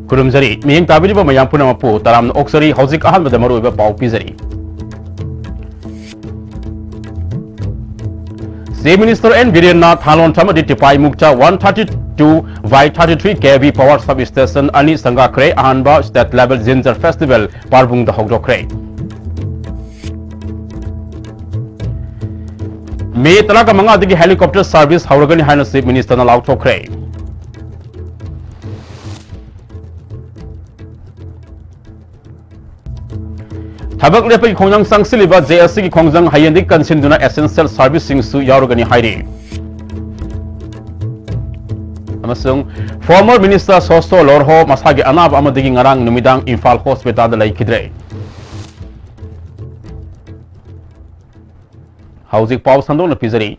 Kurumzari, Ming Tabiba Mayampunapu, Taram Oxari, Hosik Ahmed the Maruba Pau Pizari. State Minister N. Virena Thalon Tamadi Tipai Mukta 132 by 33 kV power substation Ani Sanga Kre Ahanba State Level Zinzer Festival Parbung the Hogdo Kre. May Talaka Manga the helicopter service Hauran Hana State Minister Nalauto Kre. Tabak lepai khongjang sangsiliba JSC ki khongjang hayandi kansinduna essential servicing su yarugani hairi amasung former minister Sosto Lorho masagi anab amadigi ngarang numidang Imphal hospital da lai khidre housing power sandong na pizari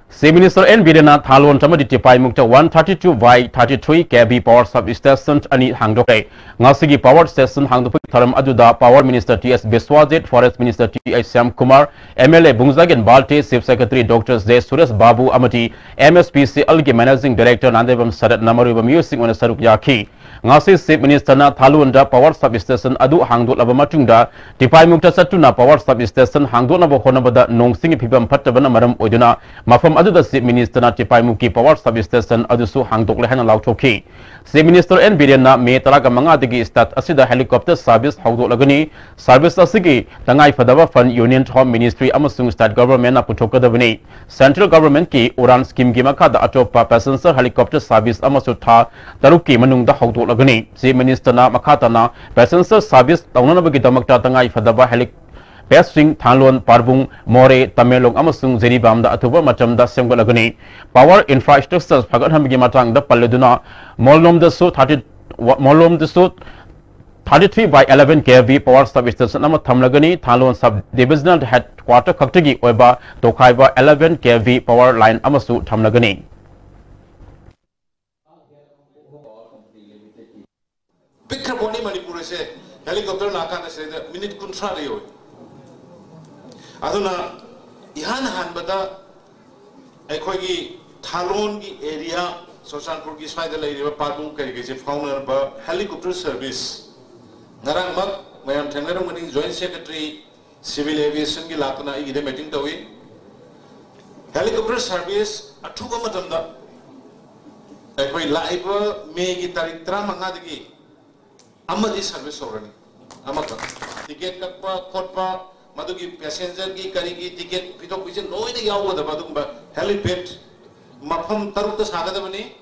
State Minister N. Virena Thalon Tamadi Tipai Mukta 132 by 33 kV power substation Ani Hangdokre. Ngasigi power station Hangdopik Tharam Aduda Power Minister T.S. Biswajit, Forest Minister T.H. Syam Kumar, MLA Bungzagan Balte, Chief Secretary Dr. J. Suresh Babu Amati, MSPC Algi Managing Director Nandevam Sarat Namaruba Musing on a Saruk Yaki. Ngasi State Minister na Thalunda Power Substation Adu Hangdol Abamatunda, Tipai Mukta Satuna Power Substation Hangdol Nabahonabada Nongsingi Pibam Patabana Maram Oduna, Mafam Adu the State Minister na Tipai Muki Power Substation Adusu Hangdok Lehana Lautoki. State Minister N. Virena May Talaga Manga Digi Stat Asida Helicopter Service Hangdok Lagani, Service Asigi, Tangai Fadava Fund Union Home Ministry Amasung State Government Aputoka Davani, Central Government Ki Uran Scheme Gimaka the Atopa Passenger Helicopter Service Amasuta, Taruki Manung the Hangdok Lagani, State Minister na Makatana, Passenger Service Taunabagi Damakta Tangai Fadava Helicopter Pesting, Thalon, Parbung, More, Tamelong, Amasung, Zeribam, the Atuba Matam, the Semgalagani, Power Infrastructure, Pagathamgi Matang, the Paladuna, Molom the Suit, Molom the Suit, 33 by 11 kV power substation Namatamlagani, Thalon Sub Divisional Headquarter Kaktagi, Oba, Tokaiba 11 kV power line Amasu Tamlagani. Pikraboni Manipuri say, helicopter Nakana said, minute contrario. Aduna Ihan Hanbada Ekogi Thalon area, Sosanpur ki side la area Parbung Karigase founder helicopter service. Narangmak, Mayam Tangaramani, Joint Secretary, Civil Aviation ki Lakana Ide meeting Tawi. Helicopter service Atuba Matanda Ekoi Laiba Megi Taritra Mangadigi Amadi service already. Amaka ticket Kakpa, Kotpa. Madugi passenger ki karigi ticket pitok piche no ine yawo da badumba helipad mafam taruk ta sagada bani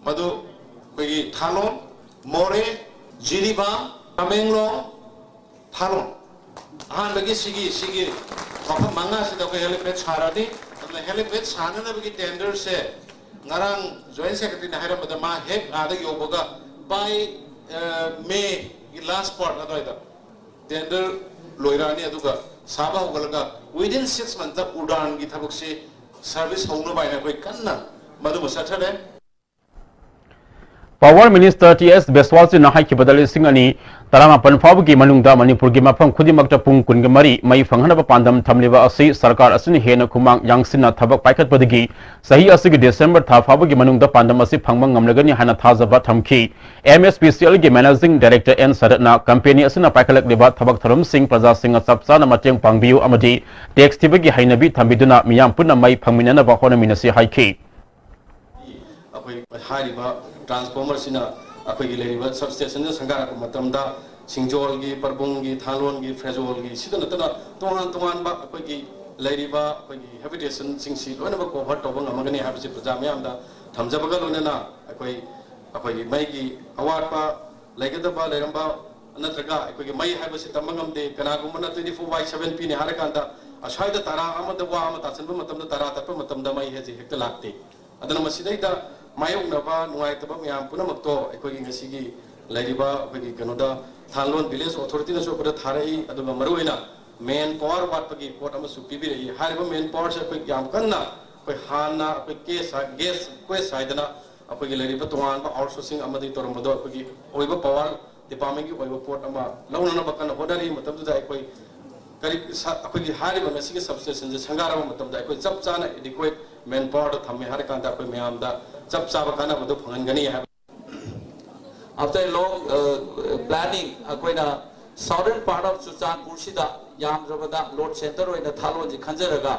madu koi Thalon More Jiribam Tamenglong Thalon han lagi sigi mafam manga se da koi helipad saradi adla helipad sana na bagi tender se ngarang joint secretary na haram da ma hek ada yoboga by May last part adaida tender Loirani aduga Saba Hogalaga within 6 months of Udan Gitabuxi service Hono by a Kanna Madu Saturday. Power Minister T.S. Beswalsi Nahaki Badali Singani, Tarama Panfabuki Manunda, Manipur Gimapam Kudimakta Pung Kungamari, Mai Fangana Pandam Tamliva Asi, Sarkar Asini Hena Kumang, Yangsina Tabak Pakat Padigi, Sahi Asigi December Tafabuki Manunda Pandamasi Pangmang Amlagani Hana Tazabat Tamki, MSPCL Managing Director N. Saratna, Company Asina Pakalak Libat Tabak Tarum Singh Plaza Singh Sapsana Matang Pangbiu Amadi, Tex Tibagi Hainabi Tambiduna, Miyampuna Mai Pangminana Bahona Minasi Haiki. Transformer sina akoi gi leriba substation na sangara ko matamda singjol gi parbung gi Thalon gi frezol gi sidana tana tongan ba akoi gi leriba akoi gi habitation singsi lona ba cover to bang amagani habisi projam yam da thamjabaga lona na akoi mai gi award pa legada ba leramba natraga akoi gi mai habisi tamangam de kana ko mana 24/7 p ne harakanda ashaida tara amada wa amata sanba matamda tara tappa matamda mai heji hekta lakte adana masidaida Mayong naba nungai tabak yang puna makto ekoi ngasigi lariba ekoi kanoda Thalon village authority na so pada tharai adu maruina main power wat pagi pot ama supi bi rei hariba main power se ekoi yang kanna ekoi hana ekoi gas koi saidana ekoi lariba tuan ba outsourcing amadi tormodo ekoi oiba power department ki oiba pot ama launa na bakana hodari matam da ekoi kari ekoi hariba ngasigi substation je sangara matam da ekoi chap chana adequate main power thamme har kanda ekoi mayam da Chap Sabakana Budu Pangani have after a long planning akoina southern part of Chuchanpur sida yam rabada load center oina thalon ji khanjaraga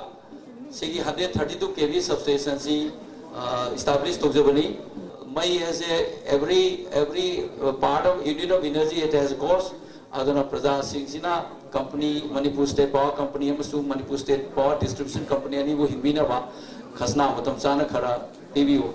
sigi 132 kV substation si established tojabani mai has every part of unit of energy it has cost aduna praja singina company Manipur State Power Company amasung Manipur State Power Distribution Company ani wo hinbina ba khasna matam chana khara TVO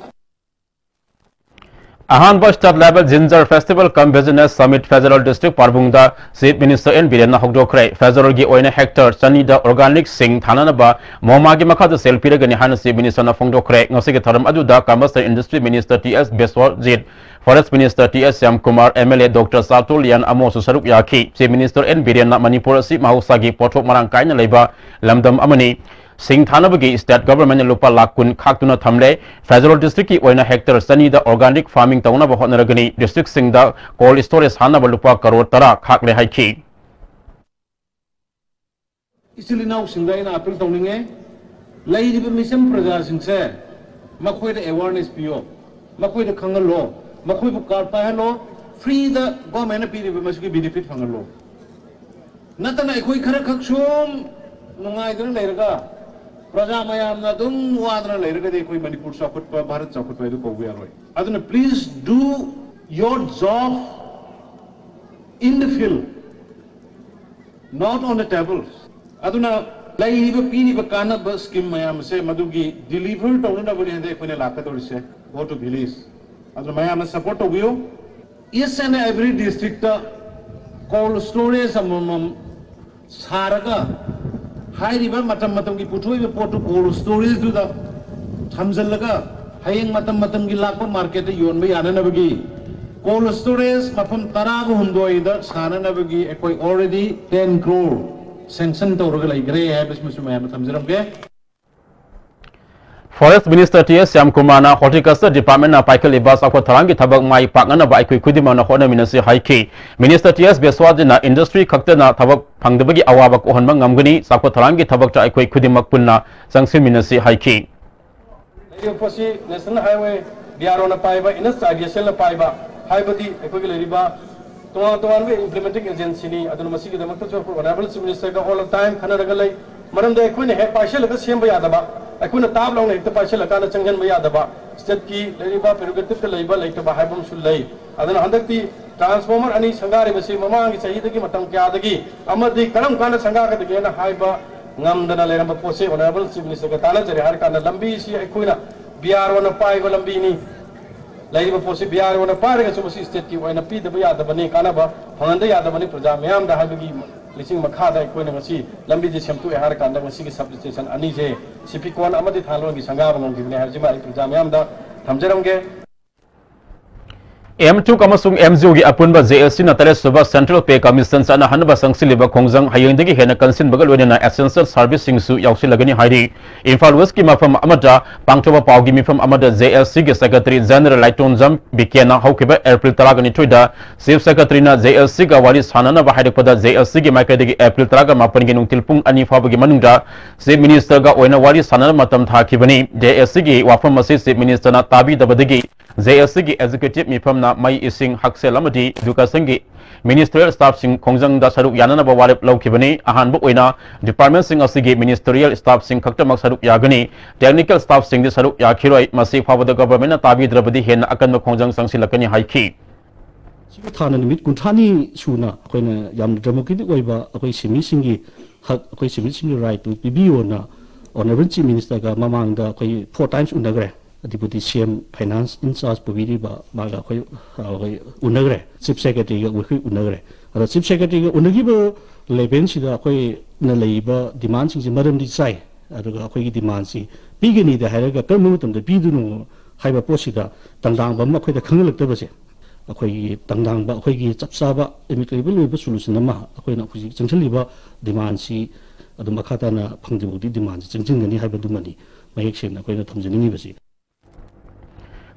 Ahanba State Level Ginger Festival Cum Business Summit Federal District Parbungda Chief Minister N Birena Hogdokre Federal gi oina hectare chanida organic sing thananaba moma gi makha da selfie gani han Chief Minister na Hogdokre ngasi gi tharam aduda Commerce Industry Minister TS Beswarjit Forest Minister TS Syam Kumar MLA Dr Satul Yan Amo Saruk Yaki Chief Minister N Birena Manipur si mahusagi pothok marang kaina leiba lamdam amani Sing Thanabagi State Government Lupa Lakun Kaktuna Thamle Federal District ki oina hectare sani da organic farming tauna ba honaragani district sing da cold storage hana ba lupa crore tara khakle haiki इसलिए now सिंगाई ना appeal तौनिंगे लई दिबे mission प्रजा सिंसे मखोय the awareness पियो मखोय the खंगल लो मखोय बु card पाए लो free the government P दिबे मसकी benefit खंगल लो नतना एकोय खरे खक्सुम नुंगाय दन लेरगा प्रजा मयाम ना दुम वादना लेरगा दे कोई मणिपुर चौखट पर भारत चौखट पर को वे रोय अदन please do your job in the field not on the table अदुना लाइब पीनी बकाना बस स्कीम मयाम से मधुगी डिलीवर तौना बनि हदे कोने लाकदोरिसे गो टू विलेज अदुना मयाम सपोर्ट टोबियो each and every district cold storage अमम सारगा हाइरिबा मतम मतम की पुथोइबे पोटु कोल्ड स्टोरेज दुदा थमजलगा हयेंग मतम मतम की लाकपा मार्केट योनबे याननबगी कोल्ड स्टोरेज मफम तराग हुंदोइदा साननबगी एकोय ऑलरेडी 10 crore sanction तौरगा लाइग्रे है बिसमसु मैं थमजरमगे Forest Minister TS Syam Kumar na Horticulture Department na Paikal Ibas akwa tharangi thabak mai pakna ba aikui khudima na hona minasi haiki Minister TS Beswad na industry khakta na thabak phangdabagi awaba ko honma ngamgani sakwa tharangi thabak ta aikui khudimak punna sangsi minasi haiki posi national highway biaro na paiba inas aviation na paiba haibadi aikoi leriba tuan we implementing agency ni aduna masigi damakta jo honorable chief minister ka all the time khana ragalai maram da aikoi ne he paisha laga semba yadaba aikoi na tab long ekta paisha laga na changjan ba yadaba state ki leriba prerogative ka leiba leita ba haibam sulai aduna handakti transformer ani sangare basi mamang sahi dagi matam kya dagi amadi karam kana sanga ka dagi na haiba ngamdana leramba pose honorable chief minister ka tala jare har kana lambi si aikoi na biaro na pai go lambi ni live पोसे Bihar one पारेगा सुबह state की वाइना P दबा यादबनी कानाबा फंगंदा यादबनी प्रजा मयाम दा हाबगी लिसिंग मखादा Koyna ngasi lambi je semtu har kanda ngasi ki substation ani je sipikon amadi thalon gi sanga bang gi ne harjima प्रजा मयाम दा thamjaramge M2 kamasung MZO gi apunba JSC na tale suba Central Pay Commission sana hanba sangsiliba khongjang hayengdagi hena kansin bagal wena essential service singsu yausilagani hairi Imphal West ki mafam amada pangthoba pawgi mifam amada JSC gi Secretary General Laitonjam bikena haukiba April talagani thoida Chief Secretary na JSC ga wari sanana ba haidakpada JSC gi maikadagi April talaga mapan gi nungtil pung ani fabagi manungda Chief Minister ga oina wari sanana matam thakibani JSC gi wafam masi Chief Minister na tabi dabadagi JSC gi executive mifam na mai ising haksel amadi education gi ministerial staff sing khongjang da saruk yanana ba warep laukibani ahan bu oina department sing asigi ministerial staff sing khaktamak saruk yagani technical staff sing di saruk yakhiroi masi fawada government na tabi drabadi hen akan khongjang sangsilakani haiki sibi thana nimit kunthani suna koina yam democratic oiba akoi simi singi hak akoi simi singi right to pbo na honorable chief minister ga mamang da koi 4 times unagre Deputy CM Finance in charge providi ba maga koi unagre Chief Secretary ga wi unagre ada Chief Secretary ga unagi ba level sida koi na leiba demand sing maram di sai aduga koi gi demand si pigani da haraga karmu tam da pidunu haiba posida tangdang ba ma koi da khangalak ta ba se akoi tangdang ba koi gi chapsa ba amicable ba solution ma akoi na khuji changchali ba demand si adu makhata na phangdi budi demand changching gani haiba dumani mayek sen akoi na thamjani ni ba si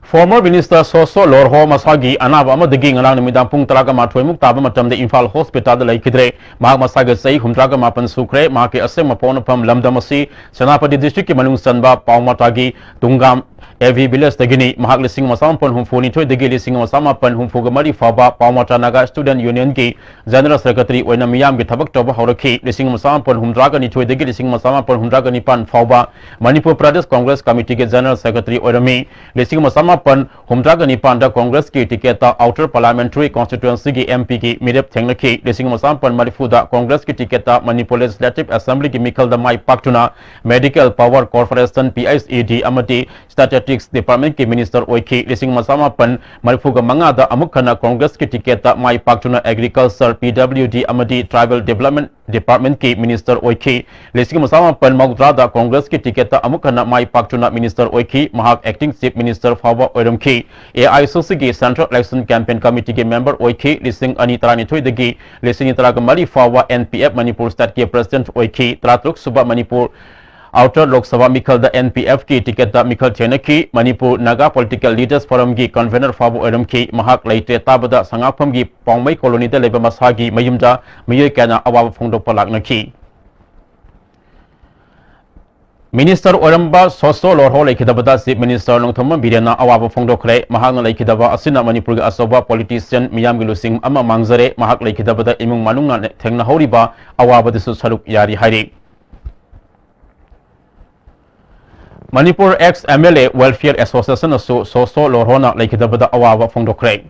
Former Minister Soso Lorho Masagi Anaba Amadagi Ngang Namidam Pung Talaga Matway Muktab Matam the Imphal Hospital the Laikidre Mag Masaga Say Humtraga Mapan Sukre Maki Asem upon Pam Lamdamasi Sanapati District Manung Sanba Paumatagi Tungam AV Village Tagini, Mahak Lissing Masampon, whom Funi Toy the Gilising Masamapan, whom Fugamari Faba, Paumachanaga Student Union Ki, General Secretary, when a Miam Gitabak Toba Horaki, Lissing Masampon, whom Dragani Toy the Gilising Masamapan, whom Dragani Pan Faba, Manipur Pradesh Congress Committee General Secretary Orami, Lissing Masamapan, whom Dragani Panda Congress Ki Tiketa, Outer Parliamentary Constituency MP Ki, Midep Tenglaki, Lissing Masampan Marifuda, Congress Ki Tiketa, Manipur Legislative Assembly Ki Mikal the Mai Paktuna, Medical Power Corporation PISED Amati, Statistics Department Ki Minister Oiki, Lissing Masamapan, Marifuga Mangada Amukana Congress Ki Tiketa, Mai Paktuna Agriculture PWD Amati, Tribal Development Department Ki Minister Oiki, Lissing Masamapan Magdrada Congress Ki Tiketa Amukana Mai Paktuna Minister Oiki, Mahak Acting Chief Minister Fawa Oiramki, AICC Ki Central Election Campaign Committee Ki Member Oiki, Lissing Anitarani Toydagi, Lissing Itaragamari Fawa NPF Manipur State Ki President Oiki, Tratluk Suba Manipur Outer Lok Sabha Mikal the NPF ki ticket the Mikal Chenaki, Manipur Naga Political Leaders Forum ki Convener Fabu Adam ki, Mahak Laite Tabada Sangapam ki Pongmai Colony de Leba Masagi, Mayumda, Mayakana Awa Fondo Palaknaki. Minister Oramba Soso Lord Hole Kidabada Chief Minister Longtoma Bidena Awa Fondo Kre, Mahang Laikidava Asina Manipur Asoba Politician Miyam Gilusing Ama Mangzare, Mahak Laikidabada Imung Manunga Tengna Horiba, Awa Disu Saruk Yari Hari. Manipur ex MLA Welfare Association Soso Lorhona Laikidabada Awa Fondokre.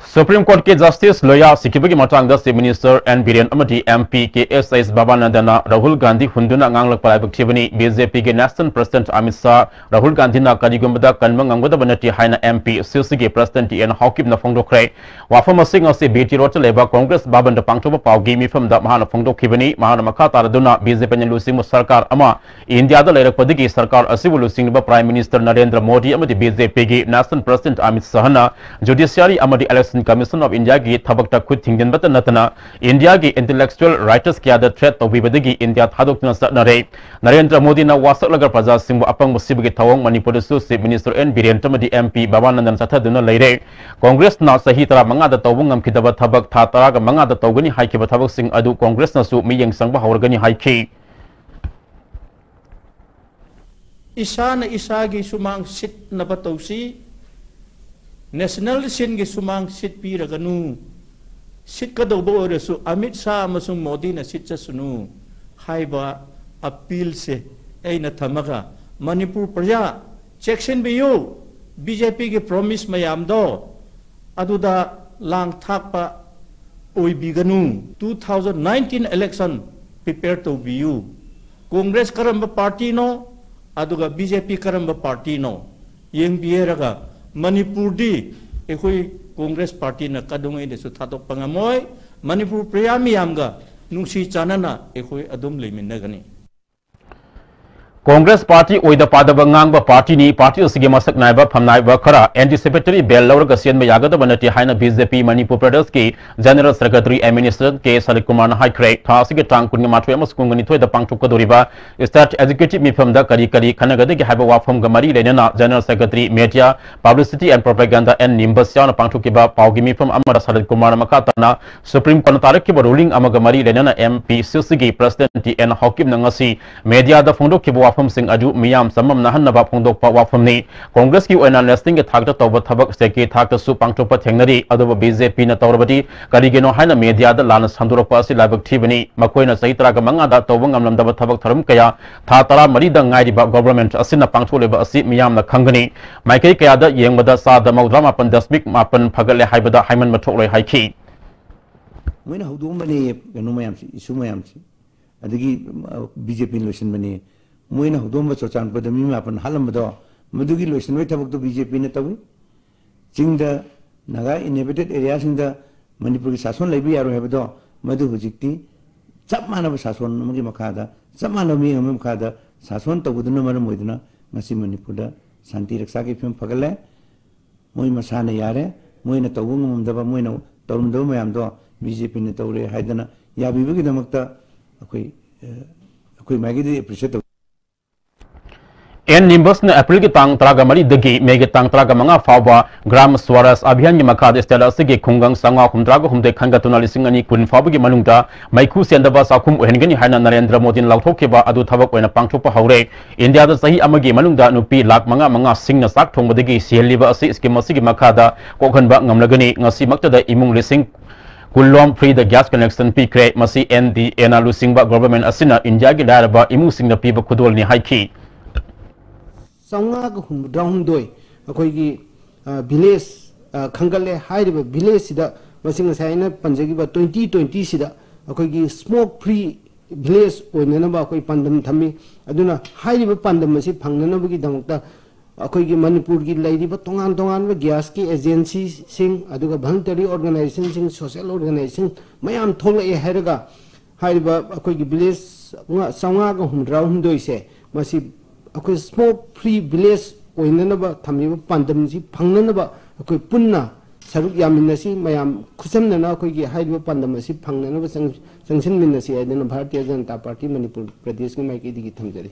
Supreme Court के justice Loya सिकिबगी मतंग Chief Minister and Biren Amadi MP के SS Babanandana Rahul Gandhi Hunduna Nganglak Palabaktivani BJP के National President Amit Shah Rahul Gandhi na Kadigumbada Kanmang Angwada Banati Haina MP Silsigi President and Hawkib na Fongdokre Wafama Singh of BT Rota Leba Congress Baban the Pangtoba Pau Gimi from the Mahana Fongdokivani Mahana Makata Raduna BJP and Lusimu Sarkar Ama India the Lera Padigi Sarkar Asibu Lusingba Prime Minister Narendra Modi Amadi BJP के National President Amit Shahana Judiciary Amadi Election Commission of India ki thabakta khud thingden bata natana India ki intellectual writers kya the threat of bibadagi India thadok na satnare Narendra Modi na wasak lagar praja singbu apang musib ki thawong Manipur su Chief Minister N Biren Tamadi MP Babanandan sathaduna leire Congress na sahi tara manga da tawung ngam kidaba thabak tha tara ga manga da tawgani haiki ba thabak sing adu Congress na su miyeng sangba hawrgani haiki Isana isagi sumang sit na batausi National Sin gi sumang sit pi raganu sit ka do bo resu Amit Shah amasung Modi na sit sunu haiba appeal se ay na thamaga Manipur praja section biyu BJP ki promise mayam do aduda lang thakpa oi biganu 2019 election prepare to biyu Congress karamba party no aduga BJP karamba party no yeng bieraga Manipur di ekoi Congress Party na kadungay de su thatok pangamoy Manipur priyami amga nungsi chanana ekoi adum lemin na gani Congress Party oida padaba ngangba party ni party usige masak naiba phamnaiba khara anticipatory bail lawrga sian ma yagada banati haina BJP Manipur Pradesh ki General Secretary Administrator K Salit Kumar na haikre thasige tang kunga mathwe mas kungani thoi da pangthuk kadoriba start executive mifam da kari khanagade ki haiba wafam gamari lenena General Secretary Media Publicity and Propaganda and Nimbus yana pangthukiba paugi mifam amara Salit Kumar makatana Supreme Court tarik ki ruling amagamari lenena MP Silsigi President and Hakim nangasi media da fondo ki Wafam Singh Aju Miyam Samam Nahan Nabab Hongdok Pa Wafam ni Congress ki oina nesting ke thakta tawba thabak seki thakta su pangthopa thengnari aduba BJP na tawrabati karigeno haina media da lana sandurapa asi labak thibani makoina sahitra ga manga da tawba ngamlam da thabak tharam kaya tha tara mari da ngai riba government asina pangtholeba asi miyam na khangani maikai kaya da yengmada sa da mawdra mapan dasmik mapan phagale haibada haiman mathokloi haiki moina hudum bani ganu mayam si isu mayam si adagi BJP lotion bani moina hudom chochan padami mapan halam do madugi lotion we thabak to BJP ne tawi chingda naga inhabited area singda Manipur ki sason laibi yaro hebdo madu hujikti chap manaba sason magi makhada chap manami amam khada sason tawuduna maram moiduna ngasi Manipur da santi raksa ki phim phagale moi masana yare moina tawung mumdaba moina tawumdaba mayam do BJP ne tawre haidana yabibu ki damakta akoi magi di appreciate En Nimbus na April ki tang traga mari dagi Mei ki tang traga mga fawba Gram Swaras Abhiyan ki makad estela sige khungang sanga humdraga humde khanga tunali singani kun fawba ki manungta maiku sendaba sakhum ohengani haina Narendra Modi lauthokeba adu thabak oina pangthokpa haure India da sahi amagi manungda nupi lak manga singna sak thongbadagi seliba asi scheme asigi makada kokhanba ngamlagani ngasi maktada imung lising Kulom free the gas connection pikre masi ND ena lusingba government asina India ki daraba imung singna piba khudol ni haiki Sanga ko humdahum doi akoi ki village khangale hairiba village sida masing saina panjagi ba 2020 sida akoi ki smoke free village oinana ba akoi pandam thami aduna hairiba pandam masi phangnana ba ki damakta akoi ki Manipur ki lairiba tongan ba gas ki agency sing aduga voluntary organization sing social organization mayam thola e hairaga hairiba akoi ki village sanga ko humdahum doi se masi अकोई smoke free village ओइननबा थमिबा पांदमजी फंगननबा अकोई पुन्ना सरुक यामिनसी मयाम खुसमनना अकोई की हाइबा पांदमसी फंगननबा संगसिनमिनसी आइदन भारतीय जनता पार्टी मणिपुर प्रदेश की Mikey Digi थमजरी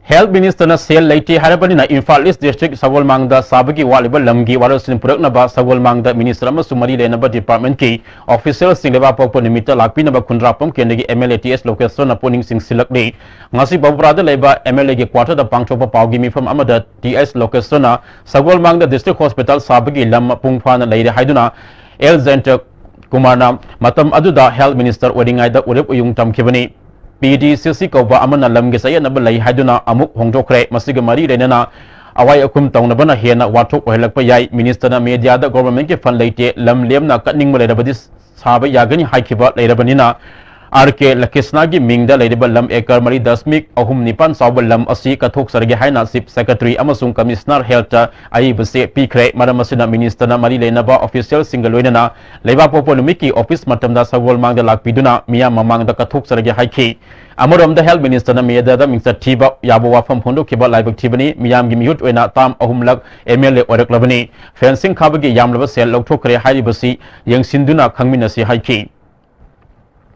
Health Minister na sel leite harapani na Imphal East District Sagol Mangda sabagi waliba lamgi warasin purak na ba Sagol Mangda Minister ama sumari le na ba department ki official singleba pokpo nimita lakpi na ba kundrapam kendagi MLATS location na poning sing silak de ngasi babrada leba MLA ki quarter da pangchopa pawgi mifam amada TS location na Sagol Mangda District Hospital sabagi lam pungfa na leire haiduna El Zenter Kumarna matam aduda Health Minister wedingai da urep uyung tamkibani PDCC Koba Amana Lamge Saya Nabalai Haduna Amuk Hongdokre Masiga Mari Renana Awai Akum Taunabana Hena Watok Ohelakpayai Minister na Media the government ke fan laite lam lem na katning malabadis sabe yagani haikiba lairabanina RK Lakisnagi Mingda Ladeba Lam Ekar Mari Dasmik Ahum Nipan Sabal Lam Asi Katok Sarge Haina Sip Secretary Amasung Commissioner Health Ai Base Pikre Maramasina Minister na Mari Lenaba Official Singalwena Leba Popolumiki Office Matamda Sagol Mangda Lakpiduna Mia Mamang the Katok Sarge Haiki Amoram the Health Minister na Meda the Mr. Tiba Yabawa from Hondo Kiba Live Tibani Miam Gimut Wena Tam Ahum Lak MLA Oreklabani Fencing Kabagi Yamlava Sel Lokokre Hai Basi Yang Sinduna Kangminasi Haiki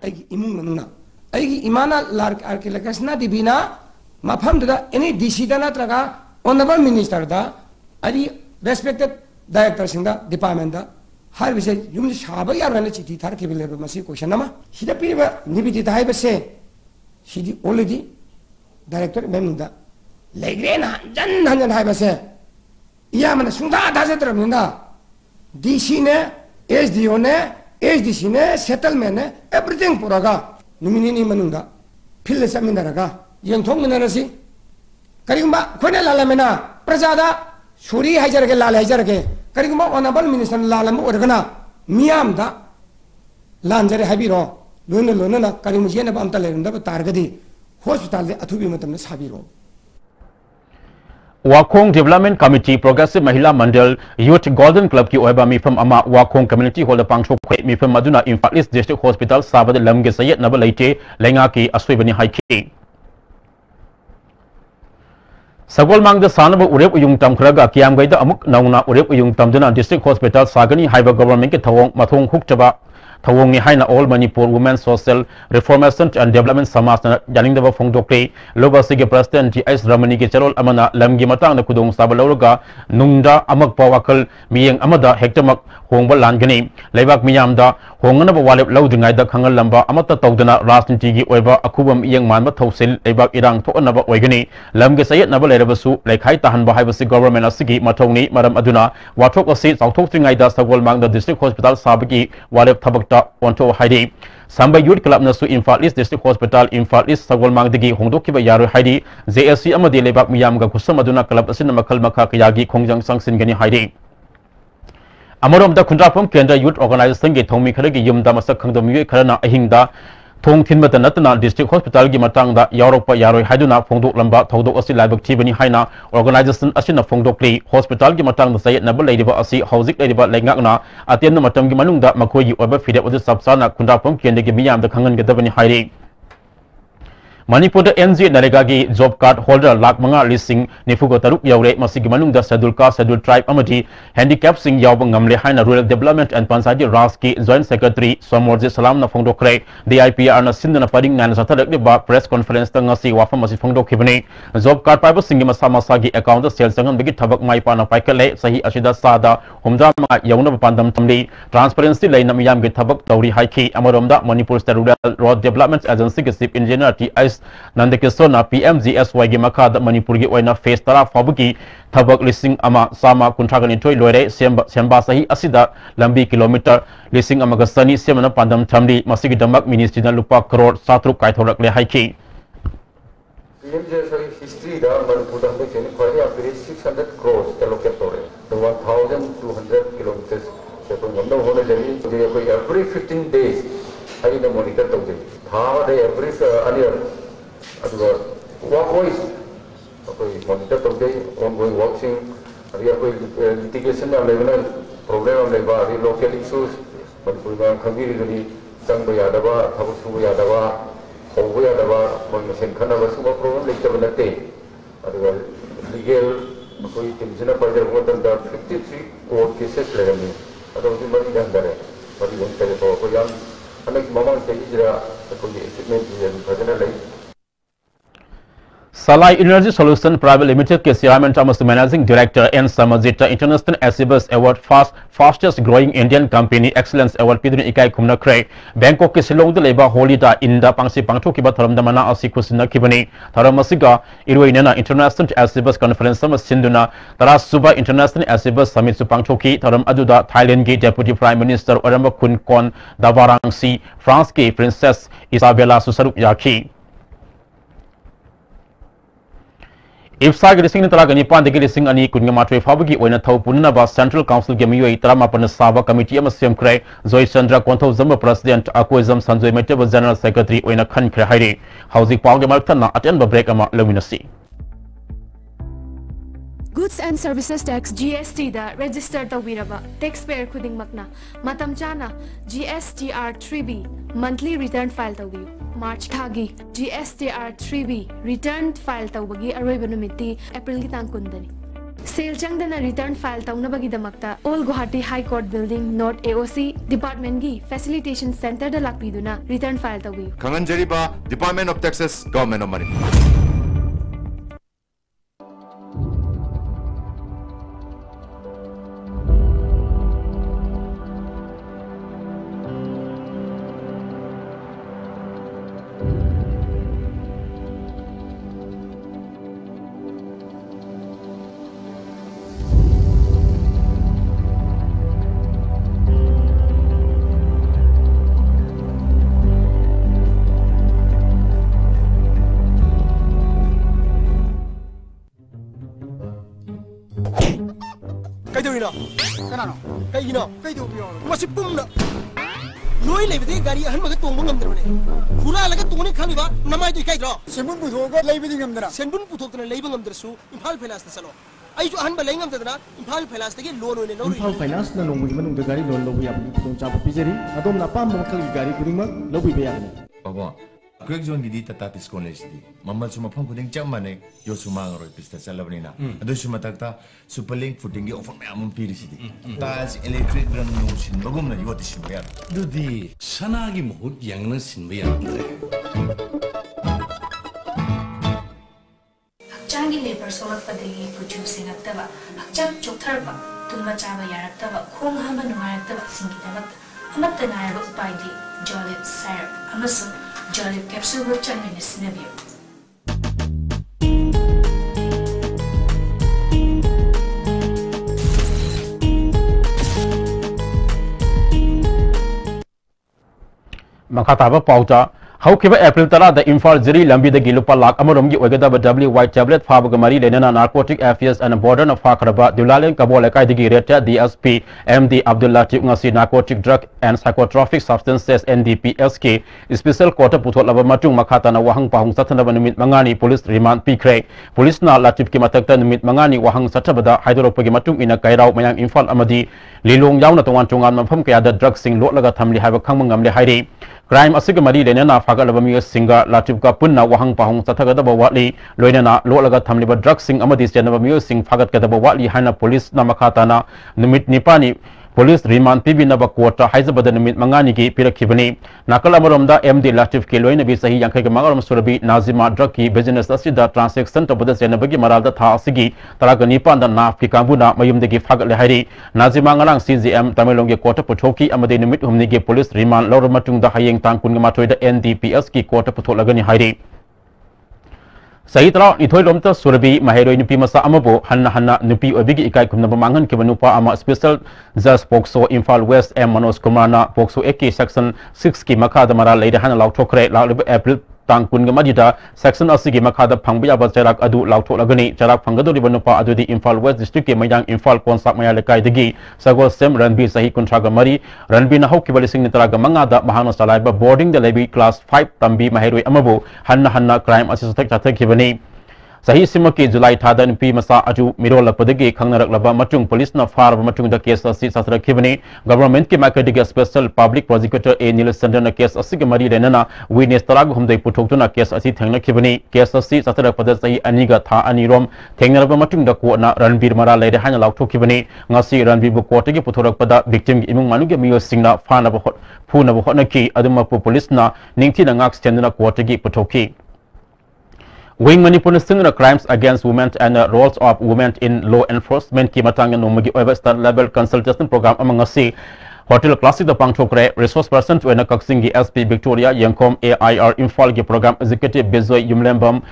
imung manuna ai imana lark arkelakasna dibina mafam da any DC da natraga honorable minister da ari respected director sinda department da har bise yum shaba yarana chiti thar kebile masi question nama sida piba nibiti da haiba se sidi already director memunda legrena jan han haiba se iya mana sunda da se tramunda DC ne SDO ne SDC ne settlement ne everything puraga numini manunda phil saminaraga yeng thong minarasi karigumba khone lalamena prajada suri haijarage lal haijarage karigumba honorable minister lalam organa miam da lanjare habiro lona na karigum jena bam talerunda targadi hospital de athubi matam sabiro Wakong Development Committee Progressive Mahila Mandal Youth Golden Club ki oiba mi from ama Wakong Community Hall pangcho kwe mi from Maduna Imphal East District Hospital sabad lamge sayet nabalaite lenga ki aswebani haiki Sagol Mangda sanaba urep uyung tamkhraga kiam gaida amuk nauna urep uyung tamduna District Hospital sagani haiba government ke thawong mathong huktaba thawong ni haina All Manipur Women Social Reformation and Development Samas na janing daba phong dokre loba sige president GS Ramani ke charol amana lamgi matang na kudong sabalawga nungda amak pawakal miyeng amada hektamak hongba langani leibak miyam da hongana ba walep laudingai da khangal lamba amata tawdana rajniti gi oiba akubam iyeng manba thausil leibak irang thokna ba oigani lamge sayet na ba lerabasu lekhai tahan ba haibasi government asigi mathongni maram aduna wathok asi chauthok tringai da Sagol Mangda District Hospital sabagi walep thabak onto Haidi Samba Youth Club nasu Imphal East District Hospital Imphal East Sagol Mangdagi hongdokiba yaro Haidi JSC amadi lebak miyam ga kusam aduna club asin makal makha kayagi khongjang sangsin gani Haidi Amarom da kundrapam Kendra Youth Organization ge thongmi kharagi yumda masak khangdomi kharana ahingda thong thinmata natna District Hospital gi matangda yarokpa yaroi haiduna phongdok lamba thodok asi laibak thibani haina organization asina phongdokli hospital gi matangda sayet nabal leidiba asi hauzik leidiba lengakna atien matam gi manungda makoi gi oba fide odi sabsana kundrapam kende gi miyam da khangan ge dabani hairi Manipur NG Narega job card holder lak manga lising nifugo taruk yaure masigi manungda schedule caste schedule tribe amadi handicap sing yaw ngamle haina rural development and panchayat raj ki joint secretary Somorji Salam na phongdokre DIPR na sindna paring nan sathadak ba press conference ta ngasi wafam masi phongdokhibani job card paiba singi masa masagi account da sales sangan begi thabak mai pa na paikale sahi asida sada humda ma yauna pandam tamli transparency laina miyam ge thabak tawri haiki amaromda Manipur State Rural Road Development Agency ke chief engineer TS Nandakisona PMGSY gi makada Manipur gi oina phase tara fabuki thabak lising ama sama kuntragani toy loire semba sahi asida lambi kilometer lising ama gasani semana pandam thamli masigi damak ministry na lupa crore satruk kaithorak le haiki PMGSY history da Manipur da ke kwari apri 600 crores allocate tore 1200 kilometers se to ngam hone jari ko every 15 days ai na monitor tawje tha de every annual aduga work voice koi monitor tawje ongoing watching ari koi litigation na level problem le ba ari local issues Manipur ma khangiri ni sang ba yada ba thabu su ba yada ba hobu yada ba mon sen khana ba su ba problem le ta banate aduga legal koi tension pa jar ko tan da 53 court cases le ni adu di mari dan dare mari won tele ko yang anak mama se ijra ko ye statement ye bhajana lai Salai Energy Solution Private Limited ke chairman Thomas Managing Director N Samajita International Acibus Award Fastest Growing Indian Company Excellence Award pidun ikai khumna kre Bangkok ke Shillong de leba holida inda pangsi pangtho ki ba tharam da mana asi khusina kibani tharam asiga irwainena International Acibus Conference sama sinduna tara suba International Acibus Summit su pangtho ki tharam aduda Thailand ki Deputy Prime Minister Oramba Kun Kon Davarangsi France ki Princess Isabella Susaruk Yaki IFSA के rising तला गनी पांडे के rising अनि कुनगा मात्रे फाबगी ओइना थौ पुनना बा central council के मियोई तरामा पन साबा committee अम same क्रे जोय Chandra Konthoujam president Akoijam Sanjay मेटेब जनरल सेक्रेटरी ओइना खन क्रे हाइरे हाउजी पाउगे मालथना अटेन ब्रेक अमा लमिनसी Goods and Services Tax GST da register tawiraba taxpayer khuding makna matam chana GSTR 3B monthly return file tawiyu March thagi GSTR 3B return file tawbagi aroiba numiti April gi tang kundani Sale changdana return file tawnabagi damakta All Guwahati High Court Building North AOC Department gi Facilitation Center da lakpiduna return file tawiyu Kanganjariba Department of Taxes Government of Manipur Gari ahan maga tong ngam derne pura laga tongni khani ba namai tu kai dro senbun puthoga leibi ngam dra senbun puthokna leibi ngam drsu imphal finance ta salo ai ju ahan ba lei ngam dra imphal finance ta ge loan oine no imphal finance na nongui manung da gari loan lobu ya bu cha ba pijeri adom na pam mo khali gari kuring ma lobu be ya ni baba Greg John gidi tata piskon le sidi mamal suma phang kuding cham mane yo suma ngaro pista chalabni na adu suma takta superlink footing gi offer me amum piri sidi tas electric rang no sin bagum na yoti sin ya dudi sana gi mohut yang na sin ba ya Hakchangi labor solak padagi producing aktaba hakchak chokthar ba tunma chaba yaraktaba khong hama nungaraktaba singi damak amatta ngaraba upaidi jolip syrup amasu Jolip capsule work channel Sinabio. Makataba pauta Haukiba April tara the Imphal Ziri Lambi the Gilupa Lak Amarom Wagada WY tablet Fabagamari Lenana Narcotic Affairs and Border of Fakraba Dulalan Kabola Kaidigi Reta DSP MD Abdullah Ngasi Narcotic Drug and Psychotropic Substances NDPSK Special Quarter Putol Matung Makata na Wahang Pahung Satana Numit Mangani Police Remand Pikre Police na Latif Kimatakta Numit Mangani Wahang Satabada Hydropagi Matung in a Kairao Mayang Imphal Amadi Lilong Yauna Tongan Tungan Mapam Kaya the drug sing Lot Laga Tamli have a Kamangam de Haidi crime asiga mari lenana fagalaba mi singa latif ka punna wahang pahong sathagadaba wali loinana lolaga thamliba drug sing amadi senaba mi sing fagat kadaba wali hana police na makhatana numit nipani police remand pibinaba kota haizabada numit mangani ki pirakhibani nakala maromda md latif ke loina bi sahi yankai ke mangaram surabi nazima drug ki business asida transaction tabada senabagi maralda tha asigi taraga nipan da naf ki kambuna mayumdagi fagat le hairi nazima ngarang cgm tamilong ke kota puthoki amade numit humni ke police remand lor matung da hayeng tangkun ga matoi da ndps ki kota putholagani hairi Sahitara ithoi lomta surabi maheroi nupi masa amabo hanna nupi obigi ikai kumna bamangan ke manupa ama special judge pokso Imphal West M Manos Kumana pokso ek section 6 ki makada mara leida hana lauthokre laulib April tangkun ga madida section asigi makada phangbiya ba charak adu lauthogani charak phangado riba nupa adudi Imphal West district ke mayang Imphal konsak maya lekai dagi sagol sem ranbi sahi kontraga mari ranbi na hokki balising nitaraga mangada mahana salaiba boarding the levy class 5 tambi maheroi amabo hanna crime assistant chathak kibani Sahi simaki July thada nupi masa aju mirola padagi khangnarak laba matung police na far matung da case asi satra kibani government ke makadiga special public prosecutor A Nilasandra na case asi gamari renana witness tarag humdai puthokuna case asi thengna kibani case asi satra pada sahi aniga tha anirom thengnaraba matung da ko na Ranbir mara leide hanya lauthok kibani ngasi Ranbir bu court gi puthorak pada victim imung manuge miyo singna fana ba phuna ba hotna ki aduma police na ningthi na ngak standna court gi puthoki Wing Manipur na crimes against women and roles of women in law enforcement ki matang nomagi over star level consultation program among si hotel classic the pangthokre resource person to na kaksingi SP Victoria Yangkom AIR Imphal ki program executive Bezoi Yumlembam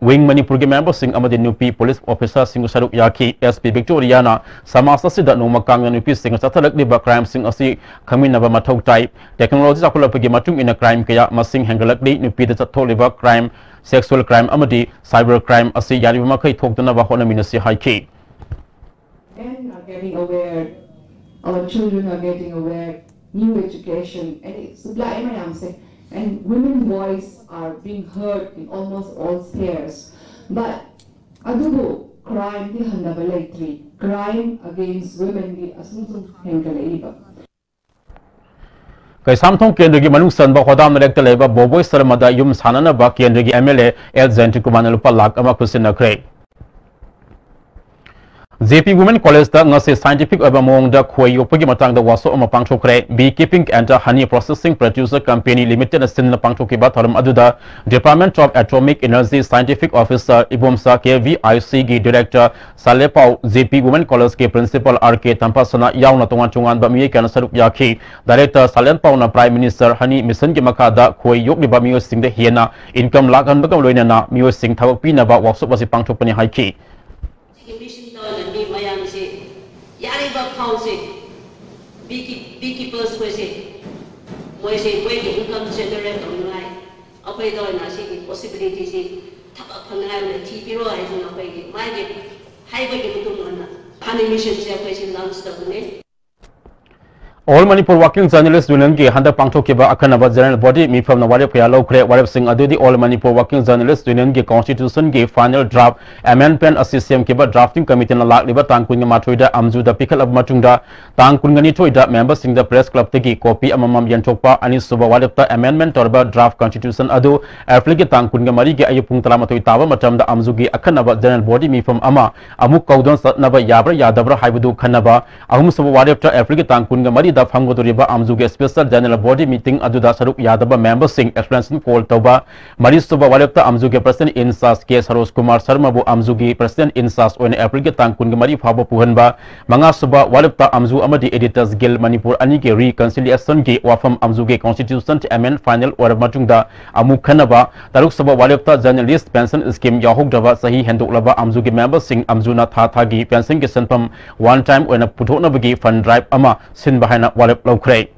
Wing Manipur ki member sing amadi nupi police officer sing saruk yaki SP Victoria na samasa sida nomakang nupi sing sathalak liba crime sing asi khamina ba mathok type technology sakula pagi matung in a crime kaya masing hangalak di nupi da chatholiba crime sexual crime amadi cyber crime asi yari makai thokdana ba hona minasi haiki men are getting aware, our children are getting aware, new education and it's and women's voice are being heard in almost all spheres, but adubo crime di handabalai crime against women di asuntung hengalaiba Kai samthong kendra gi manung san ba khodam rekta leba boboi sarmada yum sanana ba kendra gi MLA El Zenti Kumana lupa lak ama kusina kre JP Women College da ngase scientific aba mong da khoi yopagi matang da waso ama pangthokre beekeeping and honey processing producer company limited na sin na pangthoki ba tharam aduda Department of Atomic Energy scientific officer Ibomsa KVIC gi director Salepau JP Women College ke principal RK Tampasana yauna tungan ba mi kan saruk yakhi director Salepau na prime minister honey mission gi makada khoi yok ni ba mi sing da hiena income lagan ba kam loina na mi sing thawak pi na ba workshop ba si pangthokpani haiki beekeepers income generate possibility All Manipur Working Journalists Union ki handa pangthoki ba akhanaba general body mi from na warep kya lokre warep sing adudi All Manipur Working Journalists Union ki constitution ki final draft amendment assistem ki ba drafting committee na lak liba tangkun nga mathoida amju da pikal ab matungda tangkun nga ni thoida members sing the press club teki copy amamam yanthokpa ani suba warep ta amendment torba draft constitution adu april ki tangkun nga mari ki ayupung tala mathoi taba matam da amju ki akhanaba general body mi from ama amuk kaudon satnaba yabra yadabra haibudu khanaba ahum suba warep ta april ki tangkun nga mari da phangodoriba amjuge special general body meeting aduda saruk yadaba members sing explanation call toba mari suba warepta amjuge president in sas ke Sarosh Kumar Sharma bu amjuge president in sas on april ge tangkun ge mari phaba puhanba manga suba warepta amju amadi editors guild Manipur ani ke reconciliation ge wafam amjuge constitution amend final or matungda amu khanaba taruk suba warepta journalist pension scheme yahok daba sahi hendoklaba amjuge members sing amjuna tha gi pension ge sanpam one time on puthona bagi fund drive ama sin bahana walep lokre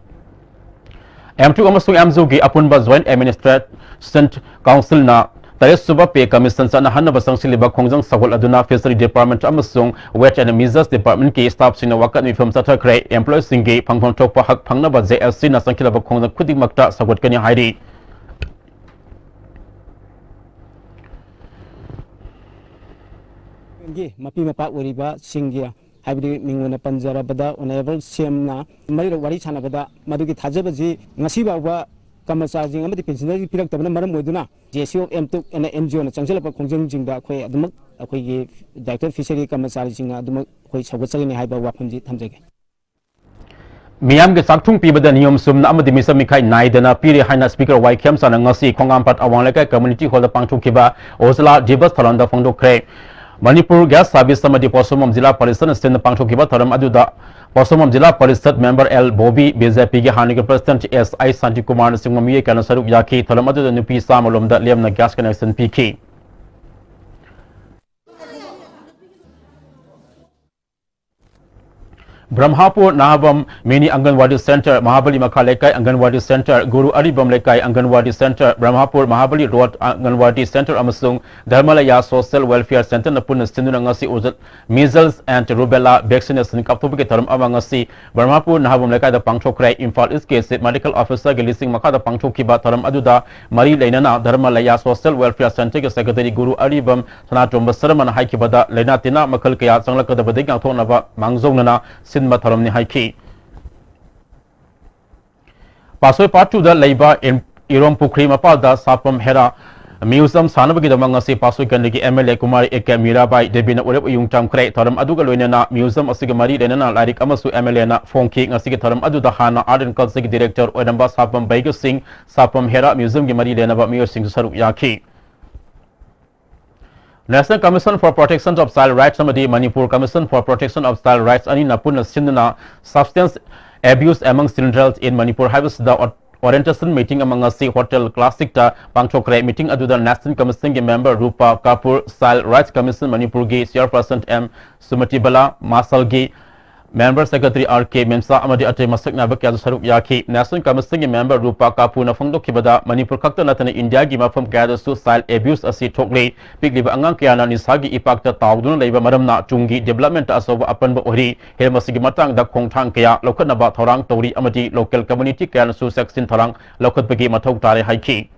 M2 amasung amzugi apunba joint administration council na tare suba pay commission sana hanna basang siliba khongjang sagol aduna fishery department amasung wet and measures department ke staff sina wakat mi firm satha kre employees singe phangphang thokpa hak phangna ba JLC na sangkhila ba khongjang khudik makta sagot kani hairi ngi mapi mapa oriba singya hybrid मिंगोना पंजरबदा ओनेबल सेमना मरिर वारी छानबदा मदुगी थाजबजी ngasi bawa कर्मचारी अमदी pensioner की फिरक तबना मरम मोइदुना J C of M two N NGO ना चंगचलप खोंजंग जिंगदा अखोय अदुमक अखोय गी डायरेक्टर फिशरी कर्मचारी जिंगा अदुमक अखोय सौगचगने हाइबा वाफमजी थमजगे मियाम के साक्थुंग पीबदा नियम सुमना अमदी मिसम मिखाई नाइदना पीरे हाइना स्पीकर वाइखेम साना ngasi खोंगामपाट अवांगलेका कम्युनिटी हॉल पांगथुखिबा ओजला दिवस थलंदा फोंदोखरे Manipur Gas Service Samadi Posomom Zilla Parisan Sin Pangtokiba Tharam Aduda Posomom Zilla Parisat Member L Bobby BJP के हानि के President S.I. Santi Kumar Singmami के अनुसार याकी Tharam Aduda Nupi Samalom da Liam na gas connection PK Brahmapur Nahabam Mini Anganwadi Center Mahabali Makhalekai Anganwadi Center Guru Aribam Lekai Anganwadi Center Brahmapur Mahabali Road Anganwadi Center Amasung Dharmalaya Social Welfare Center Napun Sindunangasi Uzat Measles and Rubella Vaccination Kaptubiki Tharam Amangasi Brahmapur Nahabam Lekai the Pangchokrai Infal is case Medical Officer Gelising Makada Pangchokiba Tharam Aduda Mari Lenana Dharmalaya Social Welfare Center Secretary Guru Aribam Sanatum Basaraman Haikibada Lenatina Makalkaya Sanglaka the Bading Tonava Mangzonana Sin Matharamni Haiki Pasoi Part 2 the Labor in Irom Pukri Mapada Sapam Hera Museum Sanabagi the Mangasi Pasoi Kandiki MLA Kumari Eke Mirabai Debina Urep Yung Tam Kre Taram Aduga Luena Museum Asigamari Renana Larik Amasu MLA Fonki Asiki Taram Aduda Hana Art and Culture Director Odamba Sapam Baker Singh Sapam Hera Museum Gimari Renaba Mio Singh Saru Yaki National Commission for Protection of Child Rights Samadi Manipur Commission for Protection of Child Rights Ani Napuna Sindana Substance Abuse Among Children in Manipur has the orientation meeting among us Hotel Classic ta Pangchokre meeting Aduda National Commission member Rupa Kapur Child Rights Commission Manipur Gi Chairperson M Sumatibala Masalgi Member Secretary R.K. Memsa Amadi Ate Masakna Bakya Saruk Yaki National Commission member Rupa Kapuna Fongdo Kibada Manipur Kakta Natana India Gima from Gather Child Abuse Asi Tokle Big Liba Angang Kiana Nisagi Ipakta Taudun Labor Maramna Chungi Development Asova Apan Ori Helmasigi Matang da Kongtang Kaya Lokanaba Torang Tori Amadi Local Community Kiana Su Sexin Torang Lokat Bagi Matok Tare Haiki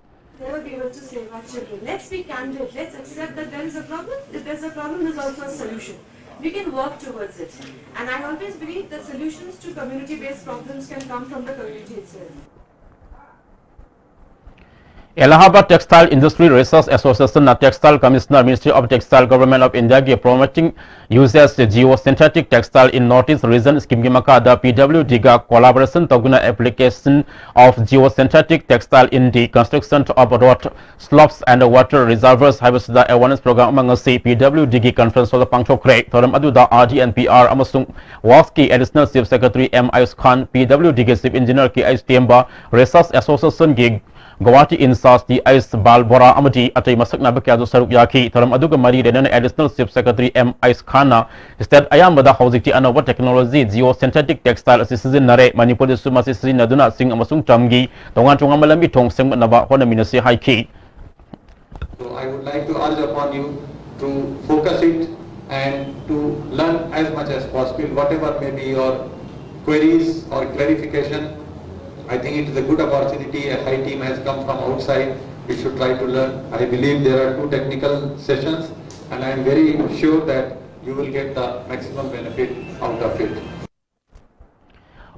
Never be able to save our children. Let's be candid. Let's accept that there is a problem. If there's a problem, there's also a solution. We can work towards it. And I always believe that solutions to community-based problems can come from the community itself. Allahabad Textile Industry Research Association na Textile Commissioner Ministry of Textile Government of India ge promoting uses geosynthetic textile in Northeast region scheme ge makada PWD ga collaboration toguna application of geosynthetic textile in the construction of road slopes and water reservoirs habis the awareness program among C PWD ge conference of the Pangchokre thoram adu da RDNPR amasung Waski additional chief secretary MIS Khan PWD ge chief engineer ki ISTMba Research Association ge Guwahati Insas di Ais Balbora Amati Atai Masakna Bakya Saruk Yaki Taram Aduga Mari Renan Additional Chief Secretary M. Ais Khana Instead Ayam Bada Hauzikti Anova Technology Geosynthetic Textile Assistant Nare Manipur Sumasi Naduna Sing Amasung Tamgi Tongan Tungamalami Tong Sem Nava Honaminasi Haiki. So I would like to urge upon you to focus it and to learn as much as possible whatever may be your queries or clarification. I think it is a good opportunity. A high team has come from outside. We should try to learn. I believe there are 2 technical sessions and I am very sure that you will get the maximum benefit out of it.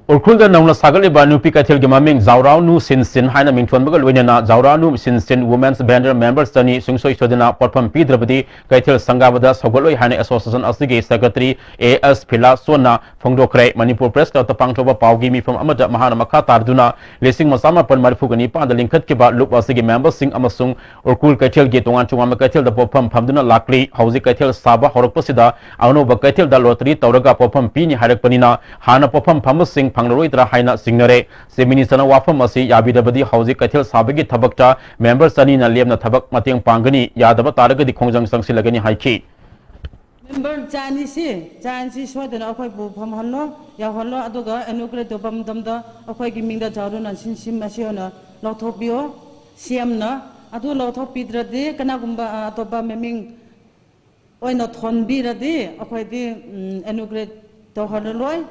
Urkulda Nauna Sagali Banupi Katil Gamaming Zauranu Sin Haina Mington Bagal Winana Zauranu Sin Women's Band member Sani Sungsoi Sodina Potpam Pidrabadi Katil Sangavada Sogoloi Hana Association Asigi Secretary A.S. Pila Sona Fongdokre Manipur Press Dr. Pangtoba Paugimi from Amada Mahana Makata Arduna Lising Masama Pan Marifugani Pan the Linkat Kiba Lup Asigi member Sing Amasung Urkul Katil Gitungan Chumama Katil the Popam Pamduna Lakli Hausi Katil Saba Horoposida Ano Bakatil the Lottery Tauraga Popam Pini Harakpanina Hana Popam Pamusing Pangroidra Haina Signare, Seminisana Wafamasi, Yabidabadi, Hausi Katil Sabagi Tabakta, members Sanina Liam Tabak Mating Pangani, Yadaba Taraga, the Kongjang Sangsilagani Haiki. Member Janisi, Swadan, Akoi Pum Hano, Yaholo Adoga, and Ukre to Pam Damda, Akoi giving the Jarun and Sinsim Masiona, Lotopio, Siamna, Adu Lotopidra de, Kanagumba, Atoba Meming, or not Honbira de, Akoi de, and Ukre to Honoloi.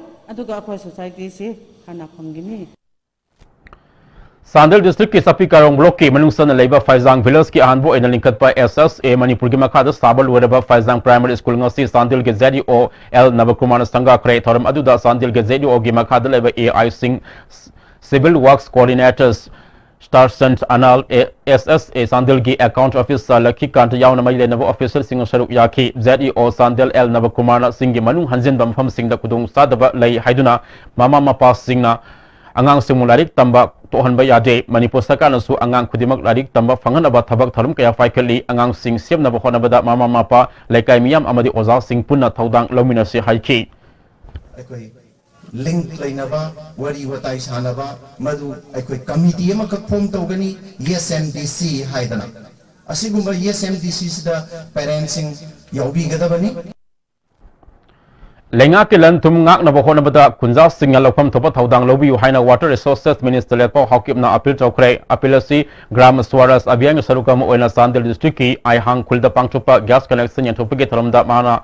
Sandal District ki Sapi Karong Block ki Manungsan Labor Faizang Village ki Anbo in Linkat by SSA Manipur ki Makada Sabal Wereba Faizang Primary School ngasi Sandal ge ZDO L Navakumana Sanga Kre Thoram Aduda Sandal ge ZDO gi Makada Labor AI Sing Civil Works Coordinators Star Sant Anal SSA Sandel gi account officer Lucky Kant yauna mai lenaba official sing saruk yaki ZEO Sandel L Navakumana singi manung hanjin bamfam singda kudung sadaba lai haiduna mama mapa singna angang simularik tamba tohanba yade Manipur sakana su angang kudimak larik tamba fanganaba thabak tharum kaya faikali angang sing semnaba honabada mama mapa laikai miyam amadi oza sing punna thaudang lomina se haiki link lainaba wari watai sanaba madu aikoi committee ama ka form togani SMDC haidana asigumba SMDC sida parents sing yaubi gadabani lenga kilan tum ngak na bokhona bada kunja singal lokham thopa thaudang lobi haina water resources minister lepo hakip na appeal chokre appealasi gram swaras abiang sarukam oina Sandel district ki ai hang khulda pangchupa gas connection yan thopige tharamda mana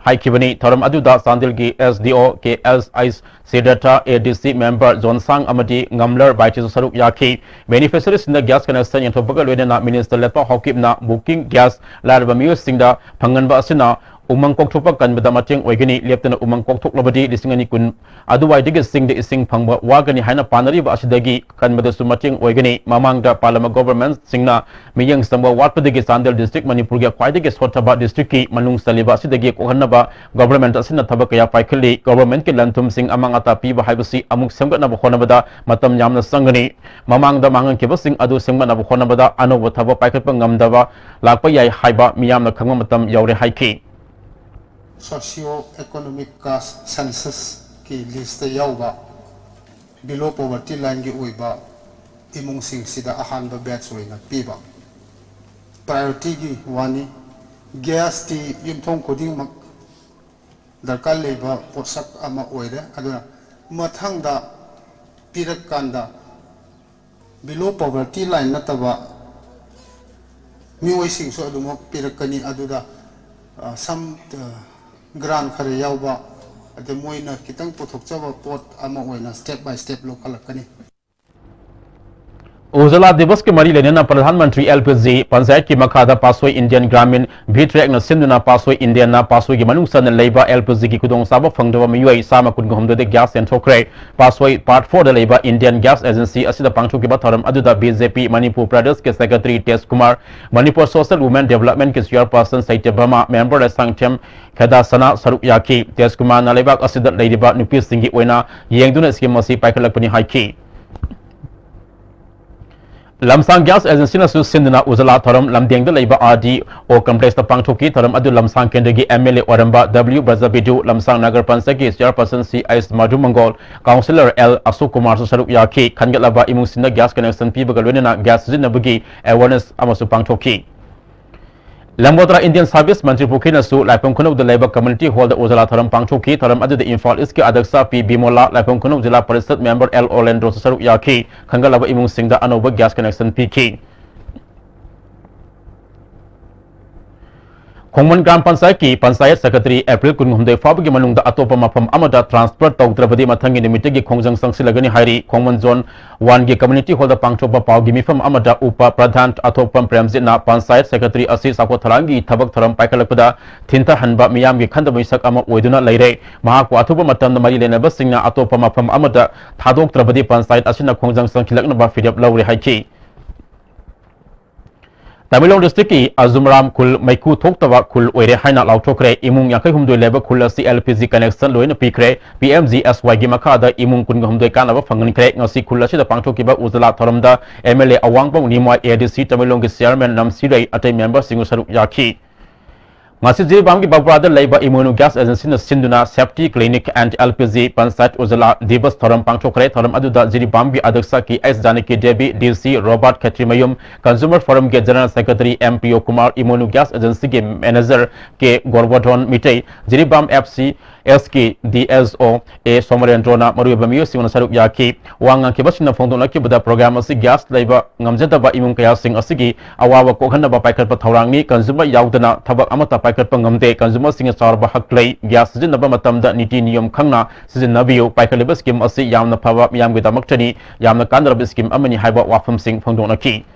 Haikibani Thoram Aduda Sandil gi SDO KSI Sedata ADC member John Sang Amadi Ngamler Baiti Saruk Yaki beneficiaries in the gas connection in Tobagal Wedena Minister Lepa Hokip na booking gas Larba Muse Singda Panganba Asina Umang Kok Thupa kan beda matching Wegini Lieutenant Umang Kok Thuk Labadi Lisingani kun Aduwai Dig Sing the Ising Pangba Wagani Haina Panari ba Asidagi kan beda Sumatching Wegini Mamang da Parliament government Singna Miyang Samba Watpadigi Sandel district Manipur ga Kwaidigi Sotaba district ki Manung Saliba Asidagi Kohanaba government asina thabak kaya paikali government ki lantum sing amang ata pi ba haibasi amuk semgat na bokhona bada matam yamna sangani mamang da mangan ke basing adu semgat na bokhona bada ano thaba paikal pangam daba lakpa yai haiba miyamna khangma matam yaure haiki socio economic class census ki list yauba below poverty line gi uiba imung sing sida ahan ba batch oina piba priority gi wani gas ti yumthong koding mak darkar leba posak ama oire aduna mathangda pirak kanda below poverty line nataba mioi sing so aduma pirakani aduda some grant khare yauba ade moina kitang pothok chaba pot ama oina step by step lokalakani Ujala Divas के मरी लेने प्रधानमंत्री LPG panchayat की मखादा पासोई Indian ग्रामीण भी track न सिंधुना पासोई Indian ना पासोई की मनुष्य लेबा एलपीजी की कुदों साबा फंगदवा मियोई सामा कुन गहमदे गैस सेंट्रोक्रे पासोई पार्ट 4 लेबा इंडियन गैस एजेंसी असिदा पांचु की बथरम अदुदा बीजेपी मणिपुर प्रदेश के secretary Tes Kumar Manipur social women development के चेयरपर्सन सैत्य बर्मा मेंबर संगठन खेदा सना सरुक याकी टेस कुमार ना लेबा असिदा लेरिबा नुपी सिंगी ओइना येंगदुना स्कीम मसी पाइखलकपनि हाइकी Lamsang gas agency na su sindna uzala thoram lamdeng da leiba RD o complex ta pangthoki thoram adu lamsang kendagi MLA oramba W Brazabidu lamsang nagar panchayat ki chairperson CIS Madhu Mongol councillor L Asok Kumar saruk yaki khangalaba imung sinna gas connection pibagalwena gas jinabagi awareness amasu pangthoki Lambotra Indian Service Mantri Pukina su Laipong Kuno the Labour Community Hall the Uzala Tharam Pangchoki Tharam Adu the Infal Iski Adaksa P Bimola Laipong Kuno Jila Parisat member L Orlando Saruk Yaki Kangalaba Imung Singda Anova gas connection PK Khongmon Gram Panchayat ki Panchayat Secretary April Kunhumde Fabgi Manungda Atopa Mafam Amada transfer Tautrabadi Mathangi Nimitagi Khongjang Sangsilagani Hari Khongmon Zone 1 gi Community Hall the Pangchopa Paugi Mifam Amada Upa Pradhan Atopam Premjina Panchayat Secretary Asi Sako Tharangi Thabak Tharam Paikalakpada Thinta Hanba Miyam gi Khanda Misak Ama Oiduna Leire Mahaku Atupa Matam Mari Lenaba Singna Atopa Mafam Amada Thadok Trabadi Panchayat Asina Khongjang Sangsilagna Ba Fidap Lauri Haiki Tamilong district ki Azumram Kul Maiku Thoktava Kul Oire Haina Lautokre Imung Yakai Humdoi Leba Kula CLPG connection Loina Pikre PMGSY gi Makada Imung Kun Humdoi Kanava Fangan Kre Ngasi Kula Shida Pangtokiba Uzala Tharamda MLA Awangpong Nimwa ADC Tamilong ki chairman Nam Sirai Atai member Singu Saruk Yaki Ngasi Jiribam ki Babrada Leba Imunu Gas Agency na Sinduna Safety Clinic and LPG Panchayat Uzala Divas Tharam Pangtokre Tharam Aduda Jiribam ki Adaksa ki S Janaki Devi DC Robert Katrimayum Consumer Forum ke General Secretary MPO Kumar Imunu Gas Agency ke Manager ke Gorwadon Mitei Jiribam FC SK DSO A Somarendrona Marubamiyo Simon Saruk Yaki Wangang ke Basina Fondona ki Bada program asi gas leba ngamjata ba imung kaya sing asigi awawa ko khanna ba paikar pa thawrangni consumer yaudana thabak amata paikar pa ngamde consumer sing sar ba haklei gas jin ba matamda niti niyam khangna sizin nabiyo paikar leba scheme asi yamna phawa miyam ge damaktani yamna kandarab scheme amani haiba wafam sing fondona ki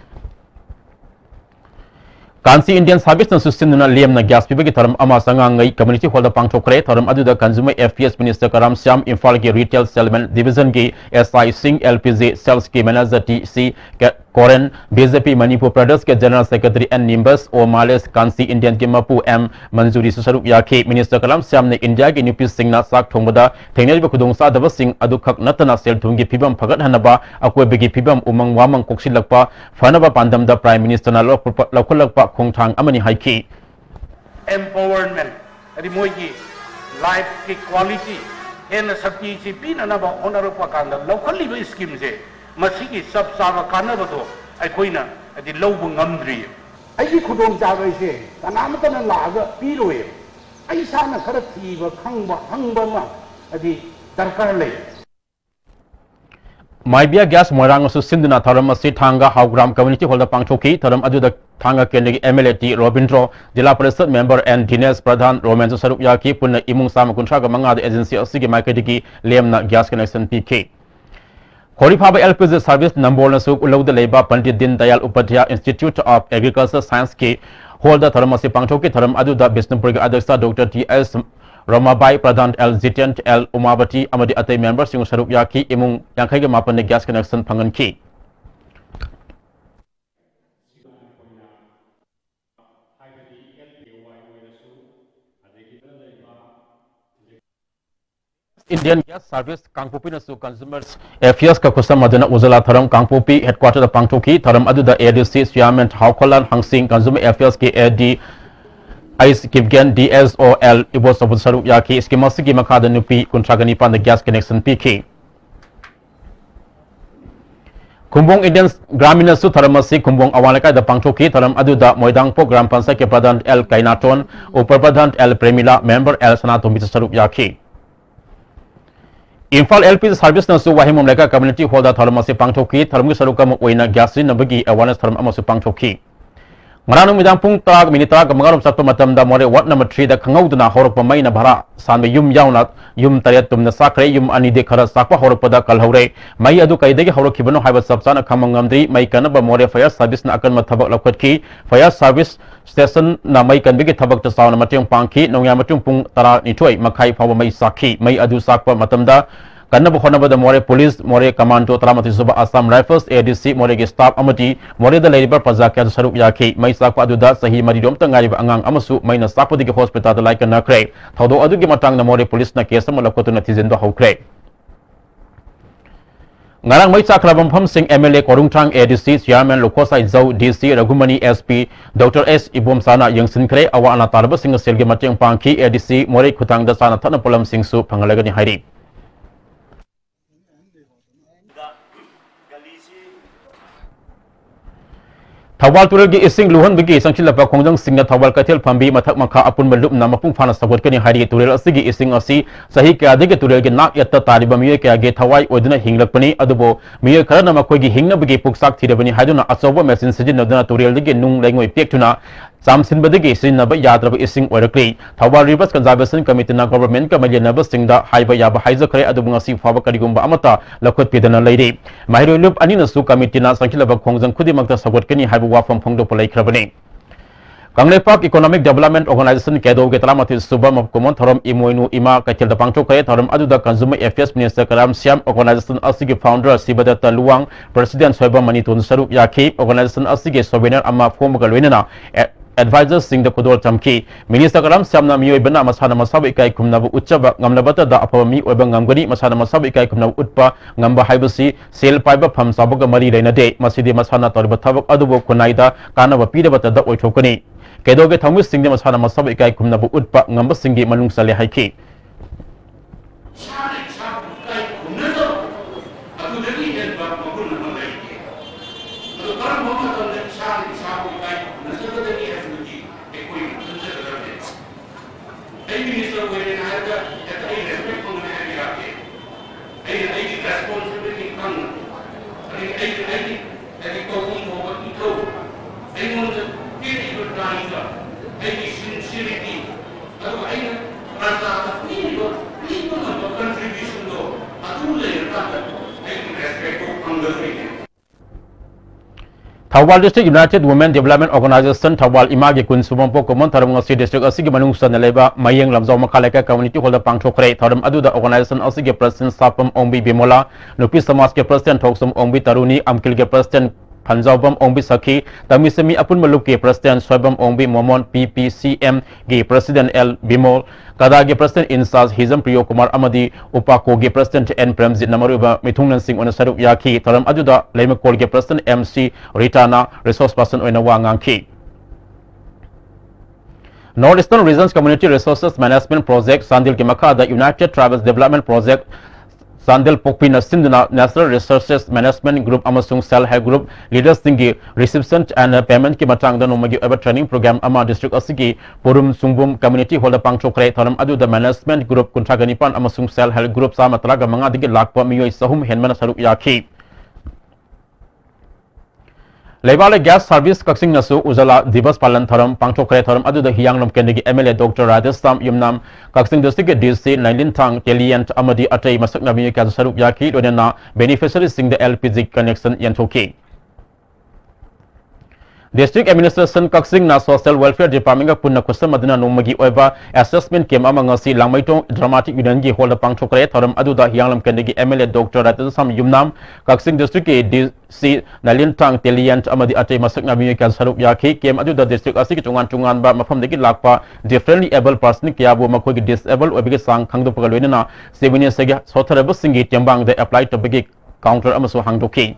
Kansi Indian Service na susinuna liem na gas pibagi tharam ama sangangai community hall da pangthokre tharam aduda consumer affairs minister Karam Syam Imphal gi retail settlement division gi SI Singh LPG sales ki manager TC Koren BJP Manipur Pradesh ke general secretary and members o Males Kansi Indian ki mapu M Manjuri susaruk yakhe minister Karam Syam ne India gi nupi sing na sak thongboda thengnari ba khudong sa daba sing adu khak natana sel thungi phibam phagat hanaba akoi begi phibam umang wamang koksilakpa fanaba pandam da prime minister na lokholakpa khongthang amani haiki empowerment adi moigi life ki quality en sakti si pinanaba honorapa kanda lokhali ba scheme je masigi sab saba kanabado aikoina adi lobu ngamdri ai khudong jaga ise kanamtana laga piroe ai sana khara thiba khangba hangba ma adi darkar lei Maibia gas moirang su sinduna tharam asi thanga haugram community hall da pangthoki tharam aduda thanga kendegi MLT Robindro Jila Parishad member and Dinesh Pradhan Roman saruk yaki punna imung sama kuntra ga manga da agency asigi maikadigi lemna gas connection PK Khoripaba LPG service number na su ulauda leba Pandit Din Dayal Upadhyaya Institute of Agriculture Science ke hall da tharam asi pangthoki tharam aduda Bisnupur ga adaksa Dr. TS Ramabai Pradhan L Zitent L Umabati amadi atai members yung saruk yaki imung yang kai mapan ne gas connection phangan ki Indian Gas Service Kangpopi na su consumers affairs ka kusam madana uzala tharam Kangpopi headquarter da pangthoki tharam aduda ADC Chairman Haukolan Hangsing consumer affairs ke AD Ais Kivgen DSOL Ibo Sabut Saruk Yaki Skimasi Makada Nupi Kuntragani Pan the gas connection PK Kumbong Indian Gramina Su Tharamasi Kumbong Awalaka the Pangtoki Tharam Aduda Moidang Program Pansa ke Pradhan L Kainaton Upar Pradhan L Premila member L Sanato Mr. Saruk Yaki Imphal LPG service na su wahimum leka community hall da Tharamasi Pangtoki Tharam Sarukam Oina Gasin Nabagi awareness Tharam Amasu Pangtoki Ngaranu midang pung tag minitra ka mangarom sakto matam da more wat number 3 da khangawduna horok pa mai na bhara san yum yaunat yum tayat tum na sakre yum ani de khara sakpa horok pada kal hore mai adu kai de horok khibano haiba sabsana khamangamdri mai kanaba more fire service na akan mathabak lakwat ki fire service station na mai kan bigi thabak ta sauna matyong pangki nongya matung pung tara ni thoi makhai phawa mai sakhi mai adu sakpa matam da Kanna Bukhonaba the More Police, More Commando, Tramati Suba Assam Rifles, ADC, More Staff Amati, More the Labor Pazaka Saruk Yaki, Mai Sakwa Duda, Sahi Maridom Tangai Angang Amasu, Maina Sakwa the hospital like a nakre. Todo Adugimatang the More Police na Kesam Lakotuna Tizen the Hokre. Ngarang Mai Sakrabam Pam Singh MLA Korungtang ADC, Chairman Lokosa Zau DC, Ragumani SP, Dr. S. Ibom Sana Yang Sinkre, Awana Tarba Singh Selgi Matang Panki, ADC, More Kutang the Sana Tanapolam Singh Su, Pangalagani Hari. Thawal Turel gi ising luhan bigi sangchilapa khongjang singna thawal kathel phambi mathak makha apun malup na mapung phana sabot kani hari turel asigi ising asi sahi kya de turel gi nak yatta tariba miye kya ge thawai oduna hinglakpani adubo miye kharana makoi gi hingna bigi puksak thirabani haiduna asobo machine sijinaduna turel gi nung lengoi pektuna Samsin badagi sinaba yadraba ising orakri Thawal Rivers Conservation Committee na government ka malyanaba singda haiba yaba haizakre adubunga si fawa karigumba amata lakhot pidana leiri mahiro lup anina su committee na sangkhilaba khongjang khudimakta sagotkani haiba wafam phongdo polai khrabani Kanglepak Economic Development Organization Kedo ke Talamati Subam Kumon Thorom Imoinu Ima Kachil da Pangcho Kare Thorom Aduda Consumer Affairs Minister Karam Syam Organization Asigi Founder Sibadata Luang President Soeba Manitun Saruk Yaki Organization Asigi Sobener Amma Fomugalwinana Advisors Sing the Kudor Tamki Minister Karam Syam na miyo ibana masana masabu ikai kumnabu utchaba ngamnabata da apami oba ngamgani masana masabu ikai kumnabu utpa ngamba haibasi sel paiba pham sabuga mari reina de masidi masana torba thabak adubo kunaida kanaba pidabata da oithokani Kedoge Thomas Singh Masana Masabi Kai Kumnabu Utpa Ngamba Singi Manung Sale Haiki. Thawal District United Women Development Organization Thawal Imagi Kun Sumampo Common Tharam Ngasi District Asigi Manung San Leba Mayeng Lamzau Makaleka Community Hall Pangchokre Tharam Aduda Organization Asigi President Sapam Ombi Bimola Nupi Samas ke President Thoksum Ombi Taruni Amkil ke President Panjabam Ombi Sakhi Tamisemi Apun Maluk ke President Soibam Ombi Momon PPCM ge President L Bimol Kada ge President Insas Hizam Priyo Kumar Amadi Upako ge President N Premjit Namaruba Mithungnan Singh Ona Saruk Yaki Tharam Aduda Leimakol ge President MC Ritana Resource Person Oina Wangangki Northeastern Regions Community Resources Management Project Sandil ke Makada United Tribes Development Project Sandil Pokpina Sinduna National Resources Management Group Amasung Cell Help Group Leaders Singi Reception and Payment ki matang da nomagi eba training program ama district asigi Purum Sungbum Community Hall Pangchokre Tharam adu the Management Group Kuntraganipan Amasung Cell Help Group sama talaga mga digi lakpa miyoi sahum henmana saruk yaki Leibale Gas Service Kaksing Nasu Uzala Divas Palan Tharam Pangchokre Tharam adu the Hiyangnam Kendigi MLA Dr. Radestam Yumnam Kaksing District DC Nailin Thang Teliant Amadi Atay Masak Nami Kaz Saruk Yaki Odena Beneficiaries Sing the LPG connection Yantoki District Administration Kaksing na Social Welfare Department punna kusam madina nomagi oiba assessment kem amanga si langmaitong dramatic unangi hol pangchokre tharam aduda hianglam kendegi MLA Dr. Radestam Yumnam Kaksing District DC Nailin Thang Teliant Amadi Atay Masak Nami Kaz Saruk Yaki kem aduda district asiki tungan ba mafam degi lakpa differently able person kiabu makogi disabled obigi sang khangdo pagalwena sevenia sega sotharaba singi tembang the apply to bigi counter amaso hangdoki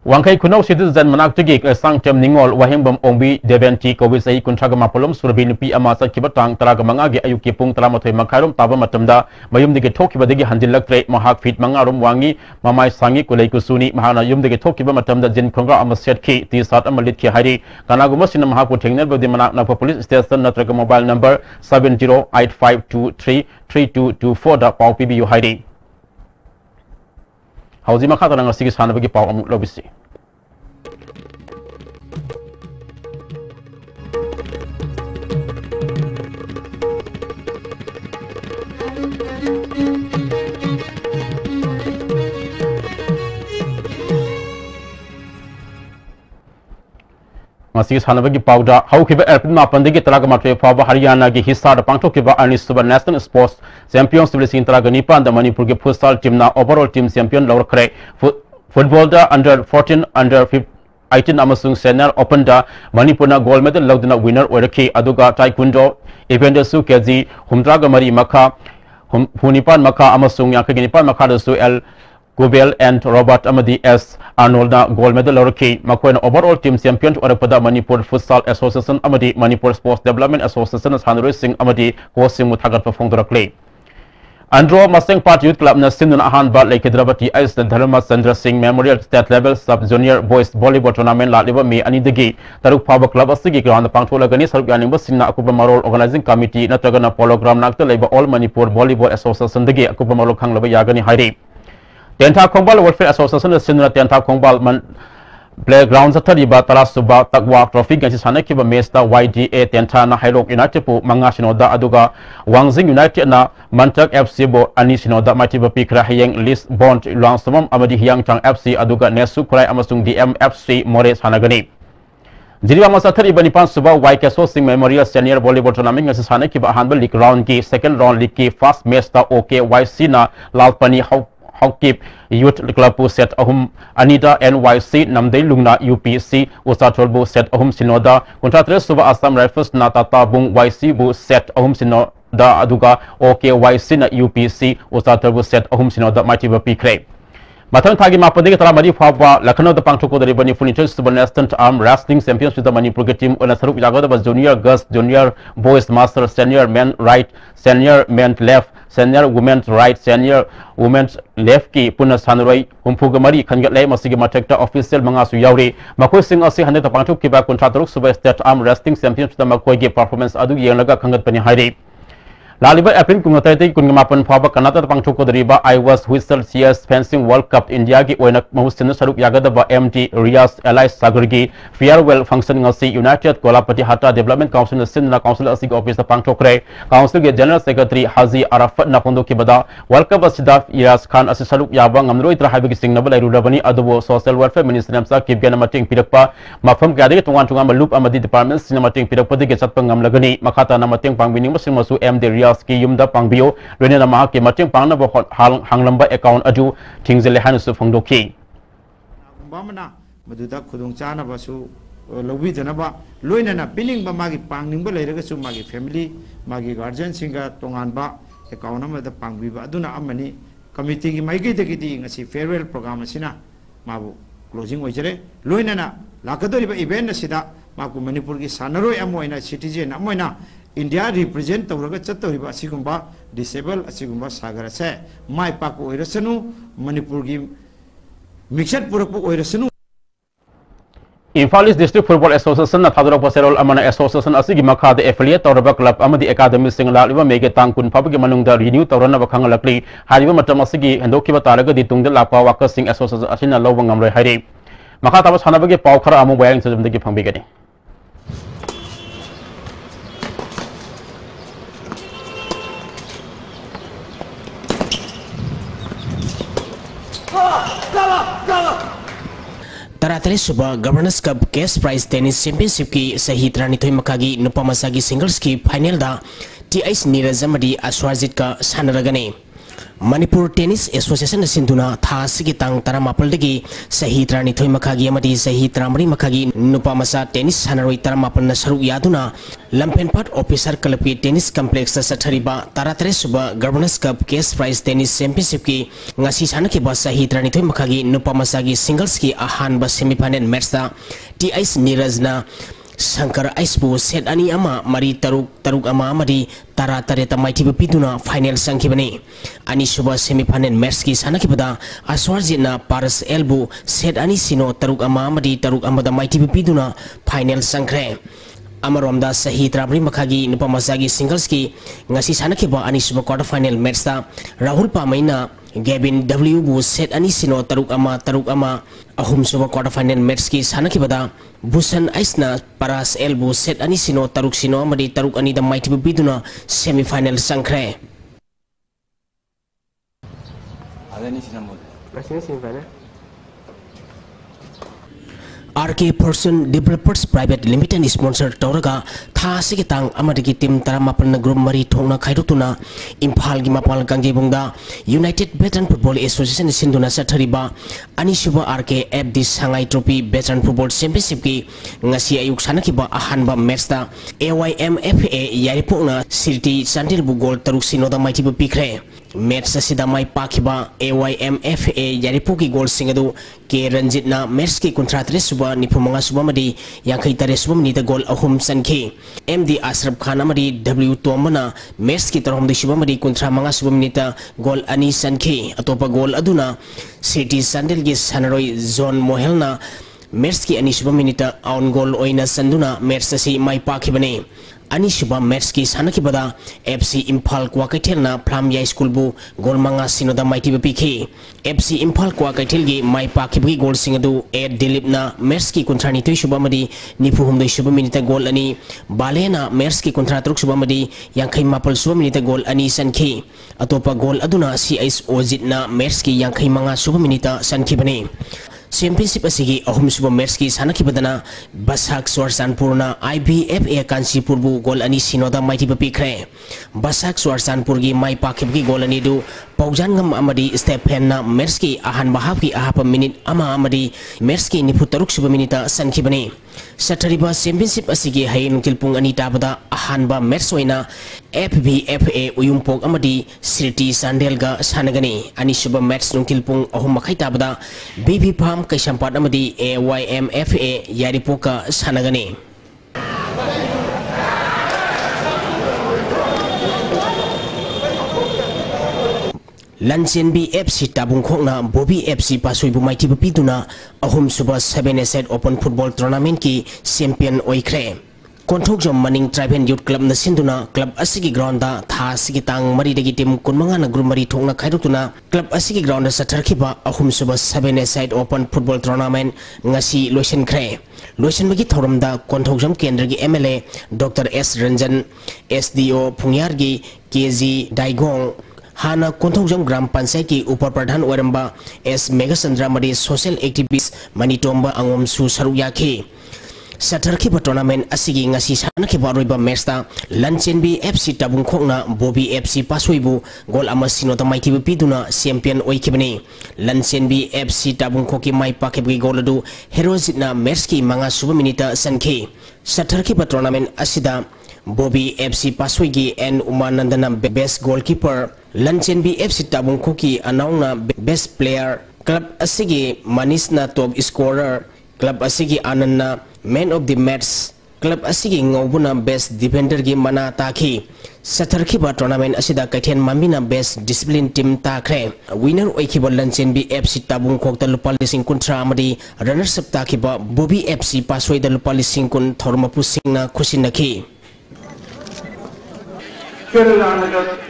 Wangkai Kunau Citizen Manaktugi Sang Tem Ningol Wahimbam Ombi Deventi Kowisai Kuntraga Mapolom Surbin Pi Amasa Kibatang Taraga Mangagi Ayukipung Taramatoi Makarum Taba Matamda Mayum de Tokiba de Handilak Mahak Fit Mangarum Wangi Mamai Sangi Kulei Kusuni Mahana Yum de Tokiba Matamda Jin Konga Amasetki Tisat Amalit Ki Hari Kanagumasina Mahaku Tingnel de Manak Napa Police Station Natraga Mobile Number 7085233224 da Pau PBU Hari Hauzi Makata ng sige sana bagi Pau Amuk Lobisi Masih sana bagi Pauda hau kiba erpima pandegi telaga matwe Pau Haryana gi hissa da pangtok kiba Arnis Suba National Sports Champions Sibling telaga Nipan da Manipur ge futsal team na overall team champion lawr kre football da under 14 under 18 amasung senior open da Manipur na gold medal lawdna winner oiraki aduga taekwondo event su keji humdraga mari makha hunipan makha amasung yakaginipan makha da su L Gobel and Robert Amadi S. Arnold na gold medal lorki makoy na overall team champion pada Manipur Futsal Association Amadi Manipur Sports Development Association San Racing Amadi Kosim Muthagat Perform Directly Andro Maseng Part Youth Club na Sindun Ahan Bat Lake Hyderabad Ice the Dharma Sandra Singh Memorial State Level Sub Junior Boys Volleyball Tournament la liba me anidagi Taruk Power Club asigi ground pangthola gani saruk yaning basingna akuba marol organizing committee na tagana program nakta leba All Manipur Volleyball Association dagi akuba marol khang laba yagani hairi Tenta Kongbal Welfare Association Sinra Tenta Kongbal Man Playground Satari ba Tala Suba Takwa Trophy gansi sana kiba Mesta YDA Tenta na Hailok United po mga sinoda aduga Wangzing United na Mantak FC bo ani sinoda matiba pikra hiyang list bond langsumam amadi hiyang chang FC aduga Nesu Kurai amasung DM FC Mores Hanagani Jiriwa Masatari Banipan Suba YKSO Sing Memorial Senior Volleyball Tournament gansi sana kiba Hanbal League Round ki second round league ki first Mesta OKYC na Lalpani Hawkip Youth Club set ahum Anita NYC Namdei Lungna UPC Usatolbu set ahum Sinoda Kontratre Suba Assam Rifles na Tata Bung YC bu set ahum Sinoda aduga OKYC na UPC Usatolbu set ahum Sinoda Matiba Pikre Matang Tagi Mapandi Tala Madi Pabwa Lakano the Pangtoko the Ribani Furniture Subanastant Arm Wrestling Champions with the Manipur team on a Saruk Yagoda was junior girls, junior boys master, senior men right, senior men left, senior women's right, senior women's left ki Puna Sanroy, Humpugamari, Kangalay Masigi Matekta official Mangasu Yauri, Makoi Sing Asi Handa Pangtok Kiba Contratoruk Suba State Arm Wrestling Champions with the Makoigi performance Adu Yanaga Kangat Pani Hari. Laliba April Kungatati Kungapan Papa Kanata Pangchoko Riba I was Whistle CS Fencing World Cup India Gi Oina Mohsin Saruk Yagadaba MT Rias Allies Sagargi farewell functioning of United Kolapati Hata Development Council Sinna Council Asig Office Pangchokre Council General Secretary Hazi Arafat Napondo Kibada World Cup Asidaf Iras Khan Asisaruk Yabang Amroi Trahabik Singnabal Rudabani Adobo Social Welfare Minister Namsa Kibgana Mating Pirakpa Mafam Gadi Tungan Loop Amadi Department Cinematic Pirakpati Gesatpangam Lagani Makata Namating Pangbining Masu MD Rias Ki Yumda Pangbio Rena Mahaki Mating Pangna Hanglamba account Adu Tingzele Hanusu Fongdoki. Bamana Maduda Kudung Chana Basu Lobi Janaba Luinana Pinning Bamagi Pangning Balagasu Magi family Magi guardian singer Tonganba account of the Pangbiba Aduna Amani Committee Magi Degiti as farewell program Sina Mabu closing Wajere Luinana Lakadoriba event Sida Maku Manipuri Sanaro Amoina citizen Amoina India represent Tawraga Chatoriba Sigumba, disabled Sigumba Sagara Se, my Paco Irasanu, Manipuri Mixed Purapu Irasanu. Infalis District Football Association at Hadra Paserol Amana Association Asigi Maka, the affiliate or club Amadi Academy Single Liva Mega Tankun Public Manunda Renew Torana Bakangalakli, Hadiva Matamasigi and Dokiva Taraga di Tung de La Pawaka Sing Association Asina Lovangam Hari. Makata was Hanabagi Paukara Amu wearing to the Gipang Bigadi. Taratale Suba Governors Cup Case Prize Tennis Championship ki Sahi Tranithoi Makagi Nupa Masagi Singles ki final da TIS Nirazamadi Aswazit ka Sanaragane Manipur Tennis Association Sinduna Thasigi Tang Taramapaldagi Sahi Tranithoi Makagi Amadi Sahi Tramari Makagi Nupa Masa Tennis Sanaroi Taramapal Nasaru Yaduna Lampenpat Officer Kalapi Tennis Complex Sathariba Taratale Suba Governors Cup Case Prize Tennis Championship ki Ngasi Sanaki Ba Sahi Tranithoi Makagi Nupa Masagi Singles ki Ahanba Semifinal match da TIS Nirazna Shankar Aisbu set ani ama mari taruk ama amadi tara tareta maiti bipiduna final sangkibani ani suba semifinal match ki sanakibada aswarjina paras elbu set ani sino taruk ama amadi taruk amada maiti bipiduna final sangkre Amaromda Sahi Trabri Makagi Nupa Masagi Singles ki ngasi sanakiba ani suba quarter final match da Rahul Pamaina Gavin W bu set ani sino taruk ama ahum suba quarter final match ki sanakibada Busan Aisna Paras Elbu set ani sino taruk sino amadi taruk ani da mighty biduna semi final sangkre Adani sinamod Masini semifinal RK Person Developers Private Limited sponsor Tauraga Thasigi Tang Amadigi Team Taramapal Group Mari Tongna Kairutuna Impal Gimapal Gangjibunga United Veteran Football Association Sinduna Sathariba Anishuba RK FD Sangai Trophy Veteran Football Championship ki Ngasi Ayuk Sanakiba Ahanba match da AYMFA Yaripuna Sirti Sandil Bugol Taruk Sinoda Mighty Pikre match asida mai pakiba AYMFA Yaripuki goal singadu ke Ranjit na match ki contract suba nipumanga suba madi yankai tare suba minita goal ahum sanki MD Asraf Khan amadi W Tomana match ki tarhom di suba madi contract manga suba minita goal ani sanki atopa goal aduna City Sandel gi Sanaroi Zone Mohelna match ki ani suba minita on goal oina sanduna match asi mai pakibane ani suba match ki sanakibada FC Impal Kwakaitel Plamya School bu gol manga sinoda mighty bpk FC Impal Kwakaitel gi mai pakibi gol singadu Ed Dilip na match ki kontrani toi suba madi nipuhum doi suba minita gol ani balena match ki kontra truk suba madi yankai mapal suba minita gol ani sanki atopa gol aduna CIS Ozit na match ki yankai manga suba minita sanki bane Championship asigi ahum suba match ki sanakibadana Basak Swarsanpur na IBFA Kansipur bu gol ani sinoda mighty bapikre Basak Swarsanpur gi mai pakibgi gol ani du Paujangam amadi Stephen na match ki ahan bahap ki ahapa minute ama amadi match ki niputaruk suba minita sankibani Sathariba Championship asigi hayin kilpung ani tabada ahanba match oina FBFA uyumpok amadi Sirti Sandelga sanagani ani suba match nung kilpung ahum makai tabada BB Palm Kaisampat amadi AYMFA Yaripoka sanagani Lanchen BFC Tabungkhokna Bobby FC Pasoi bu mighty bapiduna ahum suba 7 set open football tournament ki champion oikre Konthokjom Maning Tribal Youth Club na sinduna club asigi ground da tha asigi tang mari dagi team kunmanga na group mari thongna khairutuna club asigi ground da satharkhiba ahum suba 7-a-side open football tournament ngasi loisin khre loisin magi thoramda Konthokjom Kendra gi MLA Dr S Ranjan SDO Phungyar gi KG Daigong Hana Konthokjom Gram Panchayat ki Upar Pradhan Oiramba S Megasandra Mari social activist Manitomba Angom Su Saru Yakhi Satarkhiba tournament asigi ngasi sanakhiba roiba match ta Lanchenbi FC Tabungkhokna Bobi FC Paswaibu gol ama sinota maithibu piduna champion oikhibani Lanchenbi FC Tabungkhoki mai pakhibgi gol adu Herozitna match ki manga suba minute sankhi Satarkhiba tournament asida Bobi FC Paswaigi and Umanandana best goalkeeper Lanchenbi FC Tabungkhoki anauna best player club asigi Manisna top scorer club asigi Ananna man of the match club asigi ngobuna best defender gi mana takhi Satarkhiba tournament asida kaithen mamina best discipline team takre winner oikhiba Lanchenbi FC Tabungkhok ta lupa lising kuntra amadi runners up takhiba Bobi FC Paswai da lupa lising kun thormapu singna khusinakhi Kerala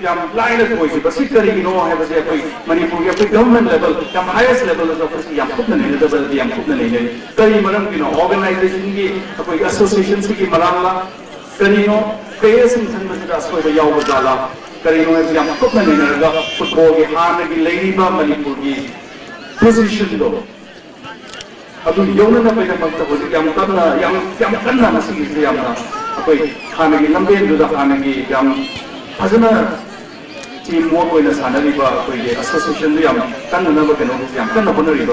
yam line of voice, but secretly you know I have a Manipuri government level, yam highest level of office, yam put the name, the yam put the name. Karimanam, you know, organization, associations, Malala, Karino, players in Sandas for the Yawazala, Karino has yam put the name, football, Hanagi, Ladiba, Manipuri, position though. Abu Yona was yam Kana, Yamna, Hanagi, Lambe, do the Hanagi, yam. Azana team work with the Sanariba, association, Yam, Kanana, Yam, Kanabunari,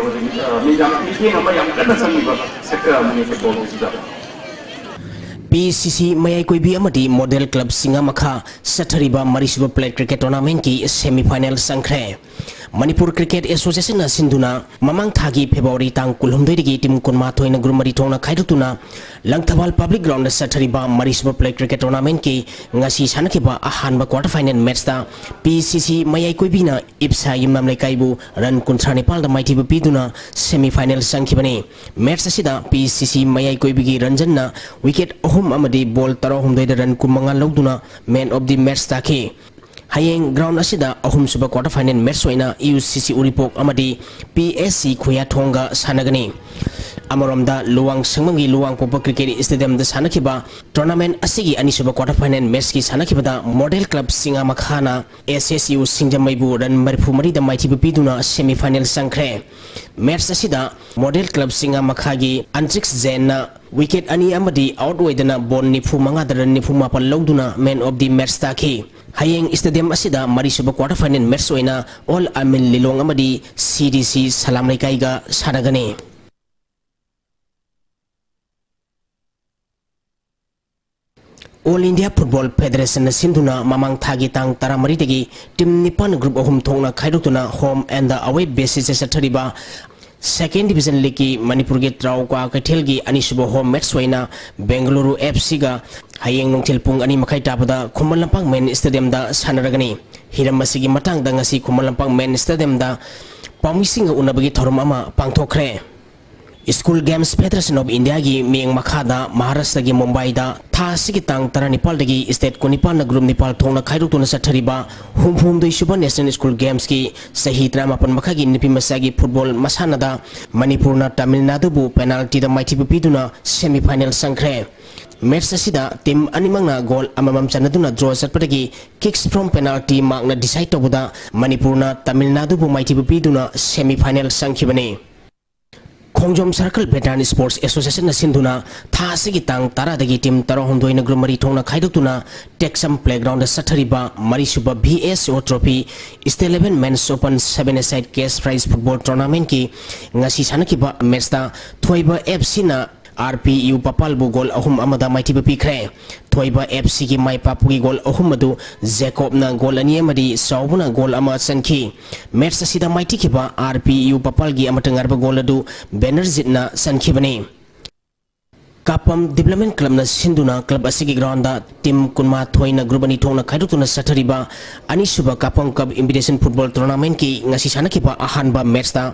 Yam, Kanasaniba, sector money football. PCC Mayai Koibi Amadi Model Club Singamakha Satariba Marisuba Play Cricket Tournament ki semi-final sangkre Manipur Cricket Association na sinduna mamang thagi February tang kulhumdoi digi tim kunma thoina grumari thongna khaidutuna Langthabal Public Ground Satariba Marisuba Play Cricket Tournament ki ngasi sanakhiba ahanba quarter final match ta PCC Mayai Koibi na Ipsa Yimnam Lekaibu run kuntra Nepal da maitibu piduna semi-final sangkhibani match asida PCC Mayai Koibi gi Ranjan na wicket amadi ball taro humdoi da run kumanga logduna man of the match takhi hayeng ground asida ahum suba quarter final match oina UCC Uripok amadi PSC Khoya Thonga sanagani Amaramda Luwang Sangmangi Luwang Popa Cricket Stadium da sanakhiba tournament asigi ani suba quarter final match ki sanakhiba Model Club Singamakhana SSU Singjamaibu ran marifu mari da maithibu piduna semi final sangkre match asida Model Club Singamakhagi Antrix Zenna wicket ani amadi outwaydana ball nifu manga daran nifu mapal logduna man of the match takhi hayeng stadium asida mari suba quarter final match oina all amin lilong amadi CDC salam laikaiga sanagani All India Football Federation na sinduna mamang thagi tang taramari degi team nipan group ahum thongna khaidutuna home and the away basis satariba Second Division League ki Manipur ge traw ka kaithel gi ani subo home match waina Bengaluru FC ga hayeng nongthil pung ani makhai tapada Khumalampang Main Stadium da sanaragani hiram masigi matang da ngasi Khumalampang Main Stadium da pamising unabagi thorum ama pangthokre School Games Federation of India gi meng makhada Maharashtra gi Mumbai da tha sigi tang tara Nepal dagi state ko Nepal na group Nepal thongna khairutuna sathariba hum doi suba National School Games ki sahi tramapan makhagi nipi masagi football masana da Manipur na Tamil Nadu bu penalty da maiti piduna semi final sangkre match asida team animang na goal amamam chanaduna draw satpadagi kicks from penalty mark na decide tobuda Manipur na Tamil Nadu bu maiti piduna semi final sangkhibani Kongjom Circle Veteran Sports Association na sinduna tha sigi tang tara dagi team taro hondoi na group mari thongna khaidutuna Texam Playground sathariba Marisuba VSO Trophy State 11 Men's Open 7-a-side cash prize football tournament ki ngasi sanakiba match ta Thoiba FC na RPU Papalbu gol ahum amada maitiba pikre Thoiba FC ki mai papugi gol ahum adu Jacob na gol ani amadi Saubuna gol ama sanki match asida maiti kiba RPU Papalgi amatangarba gol adu Benerzit na sanki bani Kapam Development Club na sinduna club asigi ground da team kunma thoina group ani thongna khaidutuna sathariba ani suba Kapam Cup Invitation Football Tournament ki ngasi sanakiba ahanba match ta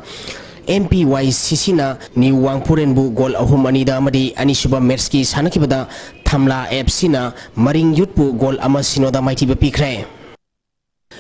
MPYCC na New Wangpuren bu gol ahum anida amadi anishuba match ki sanakibada Thamla FC na Maring Youth bu gol ama sinoda maiti bapikre.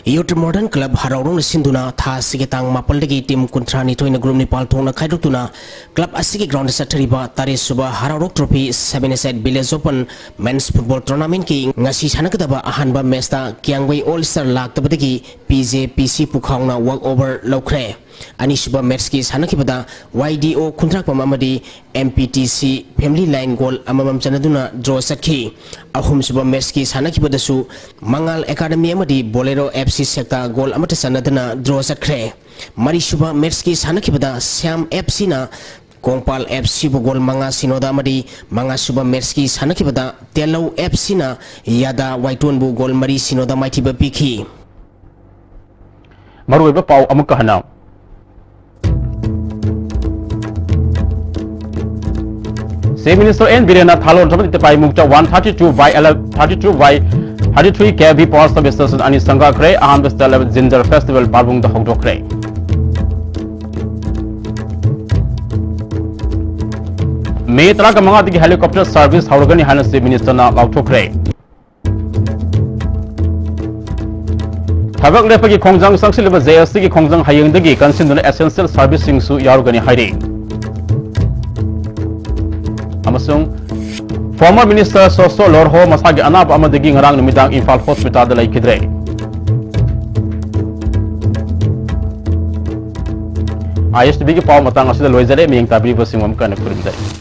Youth Modern Club haraurong sinduna tha sige tang mapaldagi team kuntrani toina group ni pal thongna khaidutuna club asigi ground sathariba tare suba haraurok trophy 7-8 village open men's football tournament ki ngasi sanakadaba ahanba match ta kyangwei all star laktabadagi PJPC pukhangna walk over lokre anishuba match ki sanakibada YDO kontrak pamamadi MPTC family line goal amamam chanaduna draw sakhi ahum suba match ki sanakibada su Mangal Academy amadi Bolero FC sekta goal amata sanadana draw sakre mari suba match ki sanakibada Siam FC na Kongpal FC bu gol manga sinoda amadi manga suba match ki sanakibada Telau FC na Yada Waitun bu gol mari sinoda maiti bapiki maruiba pau amuka hana State Minister N. Birena Thalon Samadi Pai Mukta 132 by 32 by 33 KB Power Service Station Ani Sangha Kre Aham Besta Level Ginger Festival Barbung the Hogdo Kre May Traka Mangati helicopter service Hauragani Hana State Minister na Lauto Kre Thabak Lepaki Kongjang Sangsi Level JSC ki Kongjang Hayang Dagi Kansinduna Essential Servicing Su Yarugani Hairi Amasung former Minister Soso Lorho Masagi Anap Amadagi Ngarang Numidang Infal Hospital Dalai Kidre ISTB ki pau matang asida loizare miyang tabri basingwam kana kurimdai